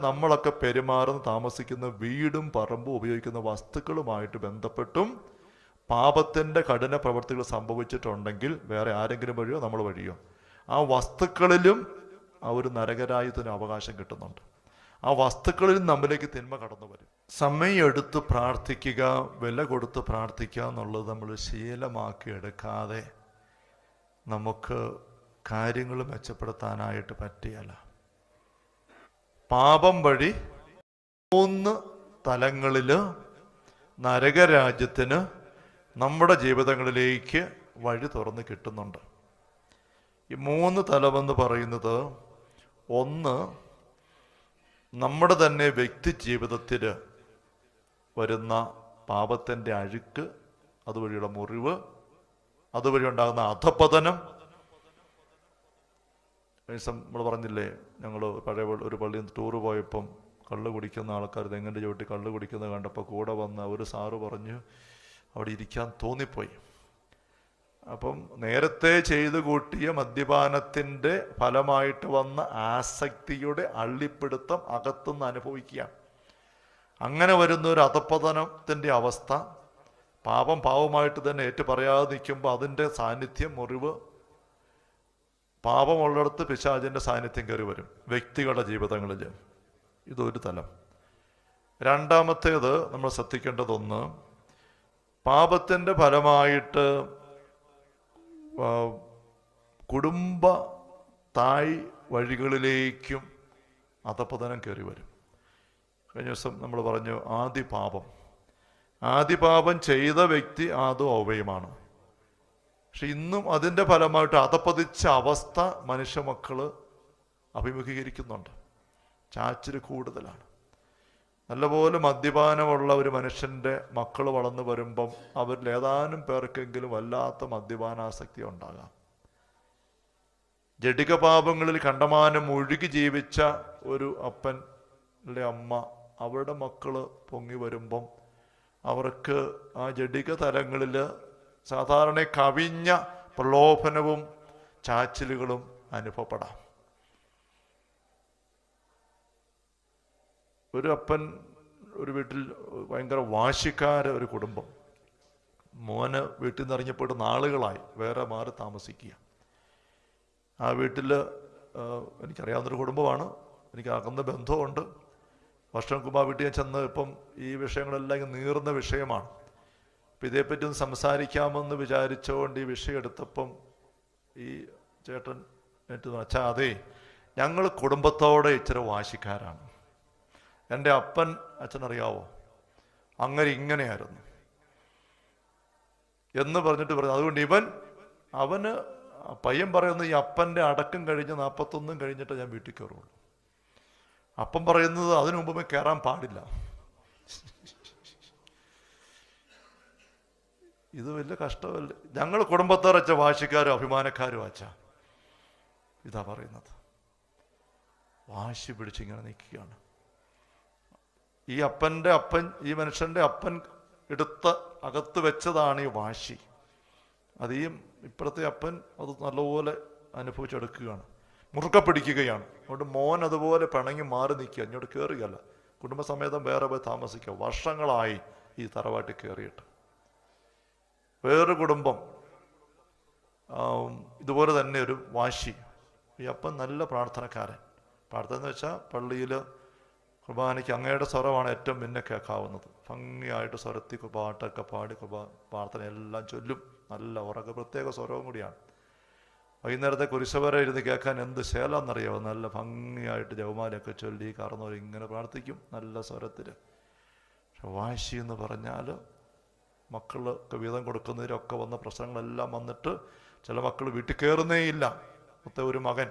നമ്മളൊക്കെ പെരുമാറുന്ന താമസിക്കുന്ന വീടും പറമ്പും ഉപയോഗിക്കുന്ന വസ്തുക്കളുമായിട്ട് ബന്ധപ്പെട്ടും പാപത്തിൻ്റെ കഠിന പ്രവൃത്തികൾ സംഭവിച്ചിട്ടുണ്ടെങ്കിൽ വേറെ ആരെങ്കിലും വഴിയോ നമ്മൾ വഴിയോ ആ വസ്തുക്കളിലും ആ ഒരു നരകരായുധത്തിന് അവകാശം കിട്ടുന്നുണ്ട്. ആ വസ്തുക്കളിലും നമ്മിലേക്ക് തിന്മ കടന്നു വരും. സമയമെടുത്ത് പ്രാർത്ഥിക്കുക, വില കൊടുത്ത് പ്രാർത്ഥിക്കുക എന്നുള്ളത് നമ്മൾ ശീലമാക്കി എടുക്കാതെ നമുക്ക് കാര്യങ്ങൾ മെച്ചപ്പെടുത്താനായിട്ട് പറ്റിയല്ല. പാപം വഴി 3 തലങ്ങളിൽ നരകരാജ്യത്തിന് നമ്മുടെ ജീവിതങ്ങളിലേക്ക് വഴി തുറന്ന് കിട്ടുന്നുണ്ട്. ഈ 3 തലമെന്ന് പറയുന്നത്, ഒന്ന്, നമ്മുടെ തന്നെ വ്യക്തി ജീവിതത്തിൽ വരുന്ന പാപത്തിൻ്റെ അഴുക്ക്, അതുവഴിയുള്ള മുറിവ്, അതുവഴി ഉണ്ടാകുന്ന അധപതനം. നമ്മൾ പറഞ്ഞില്ലേ, ഞങ്ങൾ പഴയ ഒരു പള്ളിയിൽ നിന്ന് ടൂറ് പോയപ്പം കള്ള് കുടിക്കുന്ന ആൾക്കാർ തെങ്ങിൻ്റെ ചവിട്ടി കള്ള് കുടിക്കുന്നത് കണ്ടപ്പോൾ കൂടെ വന്ന ഒരു സാറ് പറഞ്ഞു അവിടെ ഇരിക്കാൻ തോന്നിപ്പോയി. അപ്പം നേരത്തെ ചെയ്തു കൂട്ടിയ മദ്യപാനത്തിൻ്റെ ഫലമായിട്ട് വന്ന ആസക്തിയുടെ അള്ളിപ്പിടുത്തം അകത്തുനിന്ന് അനുഭവിക്കുകയാണ്. അങ്ങനെ വരുന്ന ഒരു അധപതനത്തിൻ്റെ അവസ്ഥ, പാപം പാവമായിട്ട് തന്നെ ഏറ്റു പറയാതെ നിൽക്കുമ്പോൾ അതിൻ്റെ സാന്നിധ്യം, മുറിവ്, പാപമുള്ളിടത്ത് പിശാചിൻ്റെ സാന്നിധ്യം കയറി വരും വ്യക്തികളുടെ ജീവിതങ്ങളിൽ. ഇതൊരു തലം. രണ്ടാമത്തേത് നമ്മൾ ശ്രദ്ധിക്കേണ്ടതൊന്ന്, പാപത്തിൻ്റെ ഫലമായിട്ട് കുടുംബ തായ് വഴികളിലേക്കും അധപതനം കയറി വരും. കഴിഞ്ഞ ദിവസം നമ്മൾ പറഞ്ഞു ആദ്യ പാപം ചെയ്ത വ്യക്തി ആദവും ഹവ്വയുമാണ്. പക്ഷെ ഇന്നും അതിൻ്റെ ഫലമായിട്ട് അധപതിച്ച അവസ്ഥ മനുഷ്യ മക്കൾ അഭിമുഖീകരിക്കുന്നുണ്ട്. ചാച്ചിൽ കൂടുതലാണ്. നല്ലപോലെ മദ്യപാനമുള്ള ഒരു മനുഷ്യൻ്റെ മക്കൾ വളർന്നു വരുമ്പം അവരിൽ ഏതാനും പേർക്കെങ്കിലും വല്ലാത്ത മദ്യപാനാസക്തി ഉണ്ടാകാം. ജഡിക പാപങ്ങളിൽ കണ്ടമാനം ഒഴുകി ജീവിച്ച ഒരു അപ്പൻ്റെ അമ്മ, അവരുടെ മക്കൾ പൊങ്ങി വരുമ്പം അവർക്ക് ആ ജഡിക തലങ്ങളിൽ സാധാരണ കവിഞ്ഞ പ്രലോഭനവും ചാച്ചിലുകളും അനുഭവപ്പെടാം. ഒരു അപ്പൻ, ഒരു വീട്ടിൽ ഭയങ്കര വാശിക്കാര ഒരു കുടുംബം, മോന് വീട്ടിൽ നിന്ന് ഇറങ്ങിപ്പോയിട്ട് നാളുകളായി വേറെ മാറി താമസിക്കുക. ആ വീട്ടിൽ എനിക്കറിയാവുന്നൊരു കുടുംബമാണ്, എനിക്ക് അകന്ന ബന്ധമുണ്ട്. വർഷങ്ങൾക്ക് മുമ്പ് ആ വീട്ടിൽ ഞാൻ ചെന്ന് ഇപ്പം ഈ വിഷയങ്ങളെല്ലാം ഇങ്ങനെ നീറുന്ന വിഷയമാണ്. അപ്പം ഇതേപ്പറ്റി ഒന്ന് സംസാരിക്കാമെന്ന് വിചാരിച്ചുകൊണ്ട് ഈ വിഷയം എടുത്തപ്പം ഈ ചേട്ടൻ എന്നിട്ട് അച്ഛാ, അതെ, ഞങ്ങൾ കുടുംബത്തോടെ ഇച്ചിരി വാശിക്കാരാണ്. എൻ്റെ അപ്പൻ, അച്ഛനറിയാവോ, അങ്ങനെ ഇങ്ങനെയായിരുന്നു എന്ന് പറഞ്ഞിട്ട് പറഞ്ഞു. അതുകൊണ്ട് അവന് പയ്യൻ പറയുന്നത്, ഈ അപ്പൻ്റെ അടക്കം കഴിഞ്ഞ് 41 കഴിഞ്ഞിട്ട് ഞാൻ വീട്ടിൽ കയറുള്ളൂ. അപ്പം പറയുന്നത് അതിനു മുമ്പേ കയറാൻ പാടില്ല. ഇത് വലിയ കഷ്ടമല്ലേ? ഞങ്ങൾ കുടുംബത്തോടെ വെച്ച വാശിക്കാരും അഭിമാനക്കാരും അച്ഛാ, ഇതാ പറയുന്നത്. വാശി പിടിച്ചിങ്ങനെ നിൽക്കുകയാണ്. ഈ ഈ മനുഷ്യൻ്റെ അപ്പൻ എടുത്ത് അകത്ത് വെച്ചതാണ് ഈ വാശി. അത് ഈ ഇപ്പോഴത്തെ അപ്പൻ അത് നല്ലപോലെ അനുഭവിച്ചെടുക്കുകയാണ്, മുറുക്ക പിടിക്കുകയാണ്. അതുകൊണ്ട് മോൻ അതുപോലെ പിണങ്ങി മാറി നിൽക്കുക, ഇങ്ങോട്ട് കയറുകയല്ല, കുടുംബസമേതം വേറെ പോയി താമസിക്കുക. വർഷങ്ങളായി ഈ തറവാട്ടിൽ കയറിയിട്ട്. വേറൊരു കുടുംബം ഇതുപോലെ തന്നെ ഒരു വാശി. ഈ അപ്പൻ നല്ല പ്രാർത്ഥനക്കാരൻ. പ്രാർത്ഥന എന്ന് വെച്ചാൽ പള്ളിയിൽ കുർബാനയ്ക്ക് അങ്ങയുടെ സ്വരമാണ് ഏറ്റവും മുന്നേ കേൾക്കാവുന്നത്. ഭംഗിയായിട്ട് സ്വരത്തിൽ പാട്ടൊക്കെ പാടി പ്രാർത്ഥന എല്ലാം ചൊല്ലും. നല്ല പ്രത്യേക സ്വരവും കൂടിയാണ്. വൈകുന്നേരത്തെ കുരിശവര ഇരുന്ന് കേൾക്കാൻ എന്ത് ശേലാന്നറിയാമോ? നല്ല ഭംഗിയായിട്ട് ജപമാലയൊക്കെ ചൊല്ലി കറന്നവർ ഇങ്ങനെ പ്രാർത്ഥിക്കും നല്ല സ്വരത്തിൽ. പക്ഷെ വാശി എന്ന് പറഞ്ഞാൽ മക്കൾക്ക് വീതം കൊടുക്കുന്നതിലൊക്കെ വന്ന പ്രശ്നങ്ങളെല്ലാം വന്നിട്ട് ചില മക്കൾ വീട്ടിൽ കയറുന്നേയില്ല. മൊത്തം ഒരു മകൻ,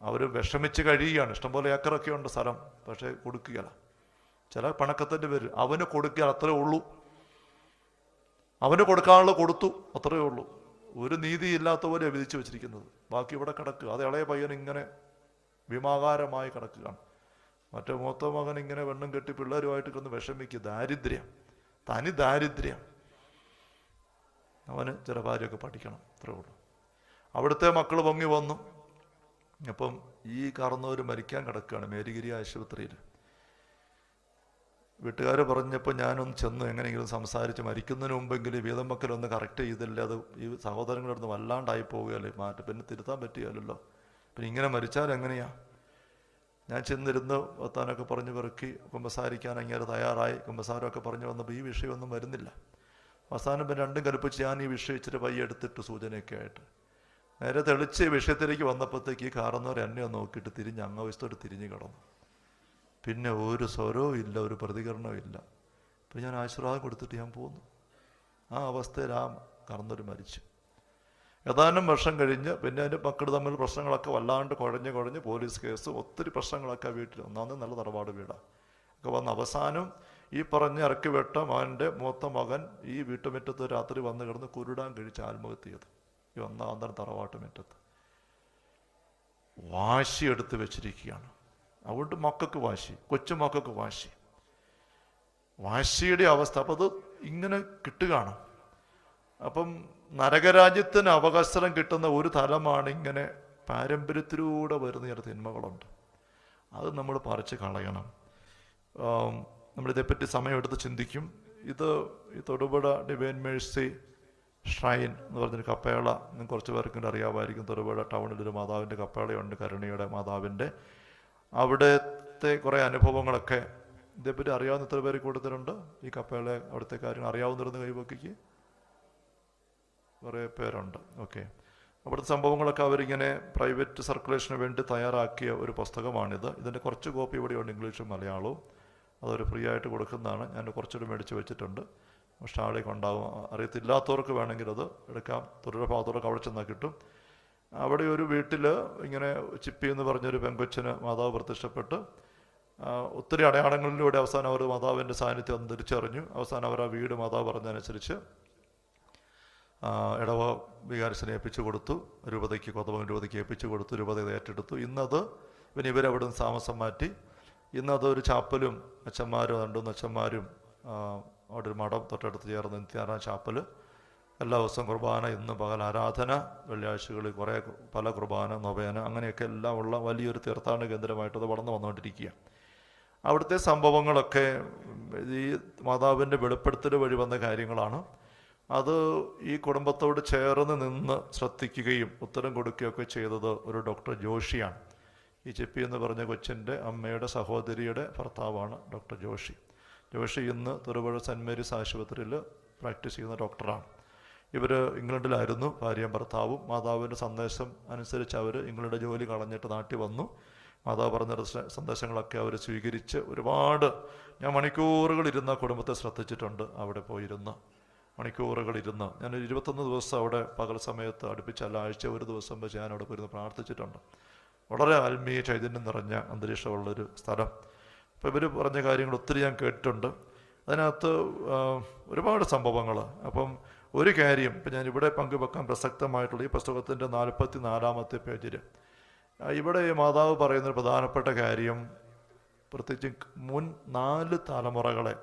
അവർ വിഷമിച്ച് കഴിയുകയാണ്. ഇഷ്ടംപോലെ ഏക്കറൊക്കെ ഉണ്ട് സ്ഥലം, പക്ഷേ കൊടുക്കുകയില്ല. ചില പണക്കത്തിൻ്റെ പേര് അവന് കൊടുക്കുക, അത്രേ ഉള്ളൂ. അവന് കൊടുക്കാനുള്ള കൊടുത്തു, അത്രയേ ഉള്ളൂ. ഒരു നീതി ഇല്ലാത്ത പോലെ വിധിച്ചു വെച്ചിരിക്കുന്നത്. ബാക്കി ഇവിടെ കിടക്കുക. അത് ഇളയ പയ്യൻ ഇങ്ങനെ ഭീമാകാരമായി കിടക്കുകയാണ്. മറ്റേ മൂത്ത മകൻ ഇങ്ങനെ വെണ്ണും കെട്ടി പിള്ളേരുമായിട്ട് കിടന്ന് വിഷമിക്കുക. ദാരിദ്ര്യം, തനി ദാരിദ്ര്യം. അവന് ചില കാര്യമൊക്കെ പഠിക്കണം, അത്രേ ഉള്ളൂ. അവിടുത്തെ മക്കൾ പൊങ്ങി വന്നു. അപ്പം ഈ കാരണവർ മരിക്കാൻ കിടക്കുകയാണ് മേരിഗിരി ആശുപത്രിയിൽ. വീട്ടുകാർ പറഞ്ഞപ്പോൾ ഞാനൊന്ന് ചെന്ന് എങ്ങനെയെങ്കിലും സംസാരിച്ച് മരിക്കുന്നതിന് മുമ്പെങ്കിലും വീതം വെക്കലൊന്ന് കറക്റ്റ് ചെയ്തില്ല, അത് ഈ സഹോദരങ്ങളുടെ അടുത്ത് വല്ലാണ്ടായി പോവുകയല്ലേ, പിന്നെ തിരുത്താൻ പറ്റുകയല്ലോ, പിന്നെ ഇങ്ങനെ മരിച്ചാൽ എങ്ങനെയാ. ഞാൻ ചെന്നിരുന്ന് വർത്താനൊക്കെ പറഞ്ഞ് പെറുക്കി കുമ്പസാരിക്കാൻ അങ്ങനെ തയ്യാറായി. കുമ്പസാരമൊക്കെ പറഞ്ഞു വന്നപ്പോൾ ഈ വിഷയമൊന്നും വരുന്നില്ല. അവസാനം പിന്നെ രണ്ടും കൽപ്പിച്ച് ഞാൻ ഈ വിഷയം ഇച്ചിരി പയ്യെ എടുത്തിട്ട് സൂചനയൊക്കെ ആയിട്ട് നേരെ തെളിച്ച് ഈ വിഷയത്തിലേക്ക് വന്നപ്പോഴത്തേക്ക് ഈ കാരണവർ എന്നെ നോക്കിയിട്ട് തിരിഞ്ഞ് അങ്ങവശത്തോട്ട് തിരിഞ്ഞ് കിടന്നു. പിന്നെ ഒരു സ്വരവും ഇല്ല, ഒരു പ്രതികരണവും ഇല്ല. അപ്പം ഞാൻ ആശീർവാദം കൊടുത്തിട്ട് ഞാൻ പോന്നു. ആ അവസ്ഥയിൽ ആ കാരണവർ മരിച്ചു. ഏതാനും വർഷം കഴിഞ്ഞ് പിന്നെ അതിൻ്റെ മക്കൾ തമ്മിൽ പ്രശ്നങ്ങളൊക്കെ വല്ലാണ്ട് കുഴഞ്ഞ് പോലീസ് കേസ് ഒത്തിരി പ്രശ്നങ്ങളൊക്കെ വീട്ടിൽ. ഒന്നാമത് നല്ല തറവാട് വീടാണ് ഒക്കെ വന്ന് അവസാനം ഈ പറഞ്ഞ് ഇറക്കി വിട്ട മകൻ്റെ മൂത്ത മകൻ ഈ വീട്ടുമുറ്റത്ത് രാത്രി വന്ന് കിടന്ന് കുരുടാൻ കഴിച്ച് ആത്മഹത്യ ചെയ്തു. ഈ ഒന്നാം തരം തറവാട്ട് മുറ്റത്ത് വാശി എടുത്ത് വെച്ചിരിക്കുകയാണ്. അതുകൊണ്ട് മക്കൾക്ക് വാശി, കൊച്ചുമക്കൾക്ക് വാശി, വാശിയുടെ അവസ്ഥ. അപ്പം അത് ഇങ്ങനെ കിട്ടുകയാണ്. അപ്പം നരകരാജ്യത്തിന് അവകാശം കിട്ടുന്ന ഒരു തലമാണ് ഇങ്ങനെ പാരമ്പര്യത്തിലൂടെ വരുന്ന ചില തിന്മകളുണ്ട്. അത് നമ്മൾ പറിച്ച് കളയണം. നമ്മളിതേപ്പറ്റി സമയമെടുത്ത് ചിന്തിക്കും. ഇത് ഈ തൊടുപുഴ ഡിവൈൻ മേഴ്സി ഷ്രൈൻ എന്ന് പറഞ്ഞൊരു കപ്പേള, നിങ്ങൾക്ക് കുറച്ച് പേർക്കും അറിയാമായിരിക്കും. തൊടുപുഴ ടൗണിലൊരു മാതാവിൻ്റെ കപ്പേളയുണ്ട്, കരുണയുടെ മാതാവിൻ്റെ. അവിടുത്തെ കുറേ അനുഭവങ്ങളൊക്കെ ഇതേപ്പറ്റി അറിയാവുന്ന ഇത്ര പേര് കൊടുത്തിട്ടുണ്ട്. ഈ കപ്പേള അവിടുത്തെ കാര്യങ്ങൾ അറിയാവുന്നിരുന്ന് കൈവക്കിക്ക് കുറേ പേരുണ്ട്. ഓക്കെ, അവിടുത്തെ സംഭവങ്ങളൊക്കെ അവരിങ്ങനെ പ്രൈവറ്റ് സർക്കുലേഷന് വേണ്ടി തയ്യാറാക്കിയ ഒരു പുസ്തകമാണിത്. ഇതിൻ്റെ കുറച്ച് കോപ്പി ഇവിടെയുണ്ട്, ഇംഗ്ലീഷും മലയാളവും. അതൊരു ഫ്രീ ആയിട്ട് കൊടുക്കുന്നതാണ്. ഞാൻ കുറച്ചുകൂടി മേടിച്ച് വെച്ചിട്ടുണ്ട്. സ്റ്റാളിലേക്ക് ഉണ്ടാവും. അറിയത്തില്ലാത്തവർക്ക് വേണമെങ്കിൽ അത് എടുക്കാം. തൊഴിലുറപ്പ് ഭാഗത്തോടൊക്കെ അവിടെ ചെന്നാൽ കിട്ടും. അവിടെ ഒരു വീട്ടിൽ ഇങ്ങനെ ചിപ്പി എന്ന് പറഞ്ഞൊരു പെങ്കൊച്ചിന് മാതാവ് പ്രത്യക്ഷപ്പെട്ട് ഒത്തിരി അടയാളങ്ങളിലൂടെ അവസാനം അവർ മാതാവിൻ്റെ സാന്നിധ്യം ഒന്ന് തിരിച്ചറിഞ്ഞു. അവസാനം അവർ ആ വീട് മാതാവ് പറഞ്ഞതനുസരിച്ച് ഇടവ വികാരിസിനെ ഏൽപ്പിച്ചു കൊടുത്തു. രൂപതയ്ക്ക് കൊതവൻ രൂപതയ്ക്ക് ഏൽപ്പിച്ചു കൊടുത്തു. രൂപത ഏറ്റെടുത്തു. ഇന്നത് പിന്നെ ഇവരവിടെ നിന്ന് താമസം മാറ്റി. ഇന്നതൊരു ചാപ്പലും അച്ഛന്മാരും 2 അച്ഛന്മാരും അവിടെ ഒരു മഠം തൊട്ടടുത്ത് ചേർന്ന് നിത്യാരാധന ചാപ്പൽ. എല്ലാ ദിവസവും കുർബാന, ഇന്ന് പകൽ ആരാധന, വെള്ളിയാഴ്ചകളിൽ പല കുർബാന, നൊവേന, അങ്ങനെയൊക്കെ എല്ലാം ഉള്ള വലിയൊരു തീർത്ഥാടന കേന്ദ്രമായിട്ടത് വളർന്നു വന്നുകൊണ്ടിരിക്കുക. അവിടുത്തെ സംഭവങ്ങളൊക്കെ ഈ മാതാവിൻ്റെ വെളിപ്പെടുത്തൽ വഴി വന്ന കാര്യങ്ങളാണ്. അത് ഈ കുടുംബത്തോട് ചേർന്ന് നിന്ന് ശ്രദ്ധിക്കുകയും ഉത്തരം കൊടുക്കുകയൊക്കെ ചെയ്തത് ഒരു ഡോക്ടർ ജോഷിയാണ്. ഈ ചിപ്പി എന്ന് പറഞ്ഞ കൊച്ചിൻ്റെ അമ്മയുടെ സഹോദരിയുടെ ഭർത്താവാണ് ഡോക്ടർ ജോഷി. ജോഷി ഇന്ന് തൊടുപുഴ സെൻറ്റ് മേരീസ് ആശുപത്രിയിൽ പ്രാക്ടീസ് ചെയ്യുന്ന ഡോക്ടറാണ്. ഇവർ ഇംഗ്ലണ്ടിലായിരുന്നു, ഭാര്യയും ഭർത്താവും. മാതാവിൻ്റെ സന്ദേശം അനുസരിച്ച് അവർ ഇംഗ്ലണ്ട് ജോലി കളഞ്ഞിട്ട് നാട്ടിൽ വന്നു. മാതാവ് പറഞ്ഞ സന്ദേശങ്ങളൊക്കെ അവർ സ്വീകരിച്ച് ഒരുപാട്, ഞാൻ മണിക്കൂറുകളിരുന്ന കുടുംബത്തെ ശ്രദ്ധിച്ചിട്ടുണ്ട്. അവിടെ പോയിരുന്ന് മണിക്കൂറുകളിരുന്ന് ഞാൻ 21 ദിവസം അവിടെ പകൽ സമയത്ത് അടുപ്പിച്ചല്ല, ആഴ്ച ഒരു ദിവസം വെച്ച് ഞാൻ അവിടെ പോയിരുന്ന് പ്രാർത്ഥിച്ചിട്ടുണ്ട്. വളരെ ആത്മീയ ചൈതന്യം നിറഞ്ഞ അന്തരീക്ഷമുള്ളൊരു സ്ഥലം. അപ്പോൾ ഇവർ പറഞ്ഞ കാര്യങ്ങൾ ഒത്തിരി ഞാൻ കേട്ടിട്ടുണ്ട്. അതിനകത്ത് ഒരുപാട് സംഭവങ്ങൾ. അപ്പം ഒരു കാര്യം ഇപ്പം ഞാൻ ഇവിടെ പങ്കുവെക്കാൻ പ്രസക്തമായിട്ടുള്ള ഈ പുസ്തകത്തിൻ്റെ 44-ാമത്തെ പേജിൽ ഇവിടെ മാതാവ് പറയുന്നൊരു പ്രധാനപ്പെട്ട കാര്യം, പ്രത്യേകിച്ച് മുൻ 4 തലമുറകളെ,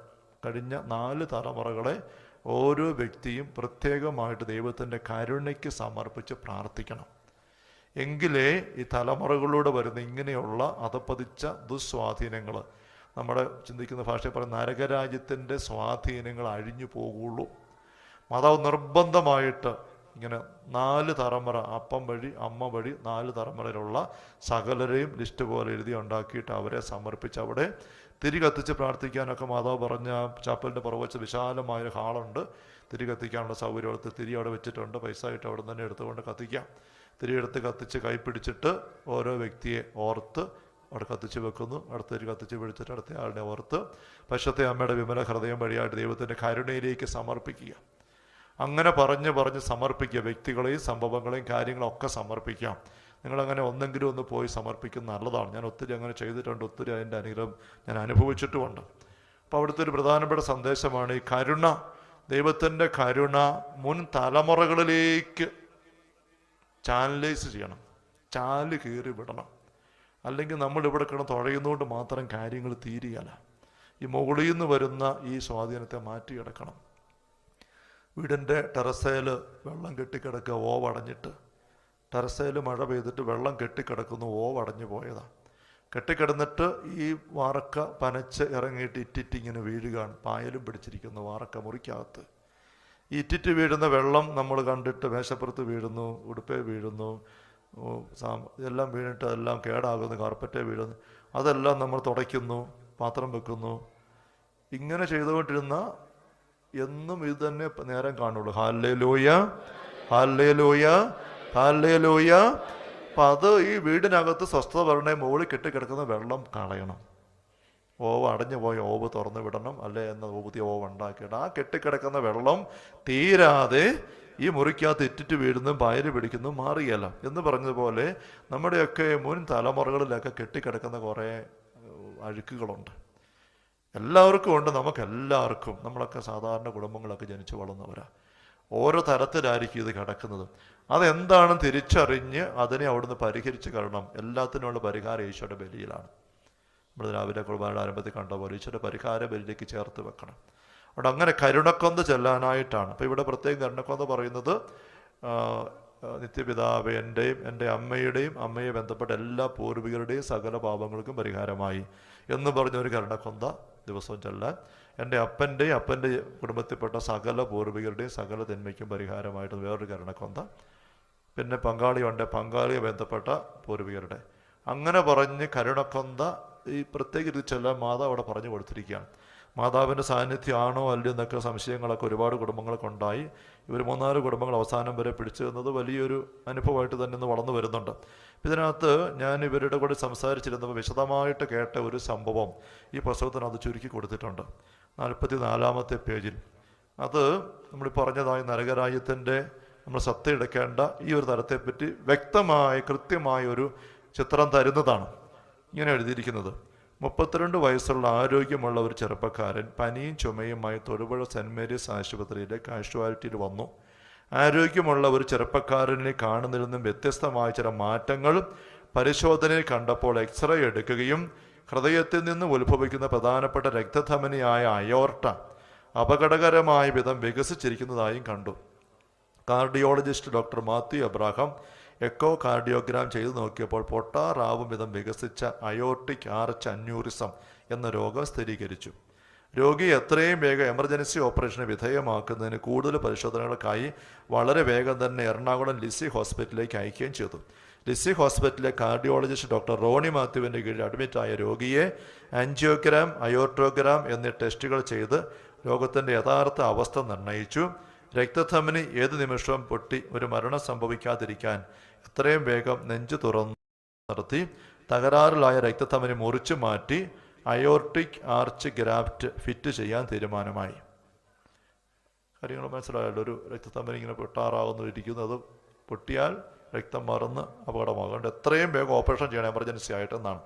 കഴിഞ്ഞ 4 തലമുറകളെ ഓരോ വ്യക്തിയും പ്രത്യേകമായിട്ട് ദൈവത്തിൻ്റെ കരുണയ്ക്ക് സമർപ്പിച്ച് പ്രാർത്ഥിക്കണം. എങ്കിലേ ഈ തലമുറകളിലൂടെ വരുന്ന ഇങ്ങനെയുള്ള അധപ്പതിച്ച ദുസ്വാധീനങ്ങൾ, നമ്മുടെ ചിന്തിക്കുന്ന ഭാഷയിൽ പറയുന്ന നരകരാജ്യത്തിൻ്റെ സ്വാധീനങ്ങൾ അഴിഞ്ഞു പോകുള്ളൂ. മാതാവ് നിർബന്ധമായിട്ട് ഇങ്ങനെ 4 തലമുറ, അപ്പം വഴി അമ്മ വഴി 4 തലമുറയിലുള്ള സകലരെയും ലിസ്റ്റ് പോലെ എഴുതി ഉണ്ടാക്കിയിട്ട് അവരെ സമർപ്പിച്ച് അവിടെ തിരി കത്തിച്ച് പ്രാർത്ഥിക്കാനൊക്കെ മാതാവ് പറഞ്ഞ ചാപ്പലിൻ്റെ പുറവച്ച് വിശാലമായൊരു ഹാളുണ്ട്. തിരി കത്തിക്കാനുള്ള സൗകര്യം എടുത്ത് തിരി അവിടെ വെച്ചിട്ടുണ്ട്. പൈസ ആയിട്ട് അവിടെ തന്നെ എടുത്തുകൊണ്ട് കത്തിക്കാം. തിരി എടുത്ത് കത്തിച്ച് കൈ പിടിച്ചിട്ട് ഓരോ വ്യക്തിയെ ഓർത്ത് അവിടെ കത്തിച്ച് വെക്കുന്നു. അടുത്ത തിരി കത്തിച്ച് പിടിച്ചിട്ട് അടുത്ത ആളിനെ ഓർത്ത് പരിശുദ്ധ അമ്മയുടെ വിമല ഹൃദയം വഴിയായിട്ട് ദൈവത്തിൻ്റെ കരുണയിലേക്ക് സമർപ്പിക്കുക. അങ്ങനെ പറഞ്ഞ് സമർപ്പിക്കുക. വ്യക്തികളെയും സംഭവങ്ങളെയും കാര്യങ്ങളൊക്കെ സമർപ്പിക്കാം. നിങ്ങളങ്ങനെ ഒന്നെങ്കിലും ഒന്ന് പോയി സമർപ്പിക്കുന്നത് നല്ലതാണ്. ഞാൻ ഒത്തിരി അങ്ങനെ ചെയ്തിട്ടുണ്ട്. ഒത്തിരി അതിൻ്റെ അനുഗ്രഹം ഞാൻ അനുഭവിച്ചിട്ടുമുണ്ട്. അപ്പോൾ അവിടുത്തെ ഒരു പ്രധാനപ്പെട്ട സന്ദേശമാണ് ഈ കരുണ, ദൈവത്തിൻ്റെ കരുണ മുൻ തലമുറകളിലേക്ക് ചാനലൈസ് ചെയ്യണം, ചാല് കീറി വിടണം. അല്ലെങ്കിൽ നമ്മളിവിടെ കിടന്ന് തുഴയുന്നതുകൊണ്ട് മാത്രം കാര്യങ്ങൾ തീരുകയല്ല. ഈ മുകളിൽ നിന്ന് വരുന്ന ഈ സ്വാധീനത്തെ ടെറസയിൽ മഴ പെയ്തിട്ട് വെള്ളം കെട്ടിക്കിടക്കുന്നു, ഓവടഞ്ഞു പോയതാണ്. കെട്ടിക്കിടന്നിട്ട് ഈ വാറക്ക പനച്ച് ഇറങ്ങിയിട്ട് ഇറ്റിറ്റിങ്ങനെ വീഴുകയാണ്. പായലും പിടിച്ചിരിക്കുന്നു വാറക്ക മുറിക്കകത്ത്. ഈ ഇറ്റിറ്റ് വീഴുന്ന വെള്ളം നമ്മൾ കണ്ടിട്ട് മേശപ്പുറത്ത് വീഴുന്നു, ഉടുപ്പേ വീഴുന്നു, എല്ലാം വീണിട്ട് അതെല്ലാം കേടാകുന്നു, കാർപ്പറ്റേ വീഴുന്നു. അതെല്ലാം നമ്മൾ തുടയ്ക്കുന്നു, പാത്രം വെക്കുന്നു. ഇങ്ങനെ ചെയ്തുകൊണ്ടിരുന്ന എന്നും ഇത് തന്നെ നേരം കാണുള്ളൂ. Hallelujah, hallelujah, hallelujah. അപ്പം അത് ഈ വീടിനകത്ത് സ്വസ്ഥത വരണേ മുകളിൽ കെട്ടിക്കിടക്കുന്ന വെള്ളം കളയണം. ഓവ് അടഞ്ഞു പോയ ഓവ് തുറന്നു വിടണം, അല്ലേ എന്ന പുതിയ ഓവ് ഉണ്ടാക്കിയിട്ട് ആ കെട്ടിക്കിടക്കുന്ന വെള്ളം തീരാതെ ഈ മുറിക്കകത്ത് ഇറ്റിറ്റ് വീഴുന്നതും പായല് പിടിക്കുന്നതും മാറിയല്ല എന്ന് പറഞ്ഞതുപോലെ നമ്മുടെയൊക്കെ മുൻ തലമുറകളിലൊക്കെ കെട്ടിക്കിടക്കുന്ന കുറേ അഴുക്കുകളുണ്ട്. എല്ലാവർക്കും ഉണ്ട്, നമുക്കെല്ലാവർക്കും. നമ്മളൊക്കെ സാധാരണ കുടുംബങ്ങളൊക്കെ ജനിച്ചു വളർന്നവരാണ്. ഓരോ തരത്തിലായിരിക്കും ഇത് കിടക്കുന്നത്. അതെന്താണെന്ന് തിരിച്ചറിഞ്ഞ് അതിനെ അവിടുന്ന് പരിഹരിച്ച് കളയണം. എല്ലാത്തിനുള്ള പരിഹാരം ഈശോയുടെ ബലിയിലാണ്. നമ്മൾ രാവിലെ കുർബാനയുടെ ആരംഭത്തിൽ കണ്ട പോലെ ഈശോയുടെ പരിഹാര ബലിയിലേക്ക് ചേർത്ത് വെക്കണം. അവിടെ അങ്ങനെ കരുണക്കൊന്ത ചെല്ലാനായിട്ടാണ്. അപ്പോൾ ഇവിടെ പ്രത്യേകം കരുണക്കൊന്ത പറയുന്നത് നിത്യപിതാവേ, എൻ്റെ അമ്മയുടെയും അമ്മയെ ബന്ധപ്പെട്ട എല്ലാ പൂർവികരുടെയും സകല പാപങ്ങൾക്കും പരിഹാരമായി എന്ന് പറഞ്ഞൊരു കരുണക്കൊന്ത ദിവസവും ചൊല്ലാൻ, എൻ്റെ അപ്പൻ്റെ കുടുംബത്തിൽപ്പെട്ട സകല പൂർവികരുടെയും സകല തിന്മയ്ക്കും പരിഹാരമായിട്ട് വേറൊരു കരുണക്കൊന്ത, പിന്നെ പങ്കാളിയെ ബന്ധപ്പെട്ട പൂർവികരുടെ, അങ്ങനെ പറഞ്ഞ് കരുണക്കൊന്ത ഈ പ്രത്യേക രീതി ചൊല്ലാൻ മാതാവ് അവിടെ പറഞ്ഞു കൊടുത്തിരിക്കുകയാണ്. മാതാവിൻ്റെ സാന്നിധ്യമാണോ അല്ലയോ എന്നൊക്കെ സംശയങ്ങളൊക്കെ ഒരുപാട് കുടുംബങ്ങളൊക്കെ ഉണ്ടായി. ഇവർ 3-4 കുടുംബങ്ങൾ അവസാനം വരെ പിടിച്ചു തന്നത് വലിയൊരു അനുഭവമായിട്ട് തന്നെ ഇന്ന് വളർന്നു വരുന്നുണ്ട്. ഇതിനകത്ത് ഞാൻ ഇവരുടെ കൂടെ സംസാരിച്ചിരുന്നപ്പോൾ വിശദമായിട്ട് കേട്ട ഒരു സംഭവം ഈ പുസ്തകത്തിനകത്ത് ചുരുക്കി കൊടുത്തിട്ടുണ്ട് 44-ാമത്തെ പേജിൽ. അത് നമ്മൾ പറഞ്ഞതായി നരകരാജ്യത്തിൻ്റെ നമ്മൾ സത്ത എടുക്കേണ്ട ഈ ഒരു തലത്തെപ്പറ്റി വ്യക്തമായി കൃത്യമായ ഒരു ചിത്രം തരുന്നതാണ്. ഇങ്ങനെ എഴുതിയിരിക്കുന്നത്: 32 വയസ്സുള്ള ആരോഗ്യമുള്ള ഒരു ചെറുപ്പക്കാരൻ പനിയും ചുമയുമായി തൊടുപുഴ സെൻറ് മേരീസ് ആശുപത്രിയിലെ കാഷ്വാലിറ്റിയിൽ വന്നു. ആരോഗ്യമുള്ള ഒരു ചെറുപ്പക്കാരനെ കാണുന്നതിൽ നിന്നും വ്യത്യസ്തമായ ചില മാറ്റങ്ങൾ പരിശോധനയിൽ കണ്ടപ്പോൾ എക്സ്റേ എടുക്കുകയും ഹൃദയത്തിൽ നിന്ന് ഉത്ഭവിക്കുന്ന പ്രധാനപ്പെട്ട രക്തധമനിയായ അയോർട്ട അപകടകരമായ വിധം വികസിച്ചിരിക്കുന്നതായും കണ്ടു. Cardiologist doctor Mathew Abraham echocardiogram ചെയ്തു നോക്കിയപ്പോൾ പൊട്ടാറാവും വിധം വികസിച്ച അയോർട്ടിക് ആർച്ച് അന്യൂറിസം എന്ന രോഗം സ്ഥിരീകരിച്ചു. രോഗിയെ എത്രയും വേഗം എമർജൻസി ഓപ്പറേഷന് വിധേയമാക്കുന്നതിന് കൂടുതൽ പരിശോധനകൾക്കായി വളരെ വേഗം തന്നെ എറണാകുളം ലിസി ഹോസ്പിറ്റലിലേക്ക് അയക്കുകയും ചെയ്തു. ലിസി ഹോസ്പിറ്റലിലെ കാർഡിയോളജിസ്റ്റ് ഡോക്ടർ റോണി മാത്യുവിൻ്റെ കീഴിൽ അഡ്മിറ്റായ രോഗിയെ ആൻജിയോഗ്രാം, അയോർട്ടോഗ്രാം എന്നീ ടെസ്റ്റുകൾ ചെയ്ത് രോഗത്തിൻ്റെ യഥാർത്ഥ അവസ്ഥ നിർണയിച്ചു. രക്തധമനി ഏത് നിമിഷവും പൊട്ടി ഒരു മരണം സംഭവിക്കാതിരിക്കാൻ എത്രയും വേഗം നെഞ്ചു തുറന്നു നിർത്തി തകരാറിലായ രക്തധമനി മുറിച്ചു മാറ്റി അയോർട്ടിക് ആർച്ച് ഗ്രാഫ്റ്റ് ഫിറ്റ് ചെയ്യാൻ തീരുമാനമായി. കാര്യങ്ങൾ മനസ്സിലായല്ലോ. ഒരു രക്തധമനി ഇങ്ങനെ പൊട്ടാറാവുന്നു ഇരിക്കുന്നു, അത് പൊട്ടിയാൽ രക്തം മറന്ന് അപകടമാകും. അതുകൊണ്ട് എത്രയും വേഗം ഓപ്പറേഷൻ ചെയ്യണം എമർജൻസി ആയിട്ടെന്നാണ്.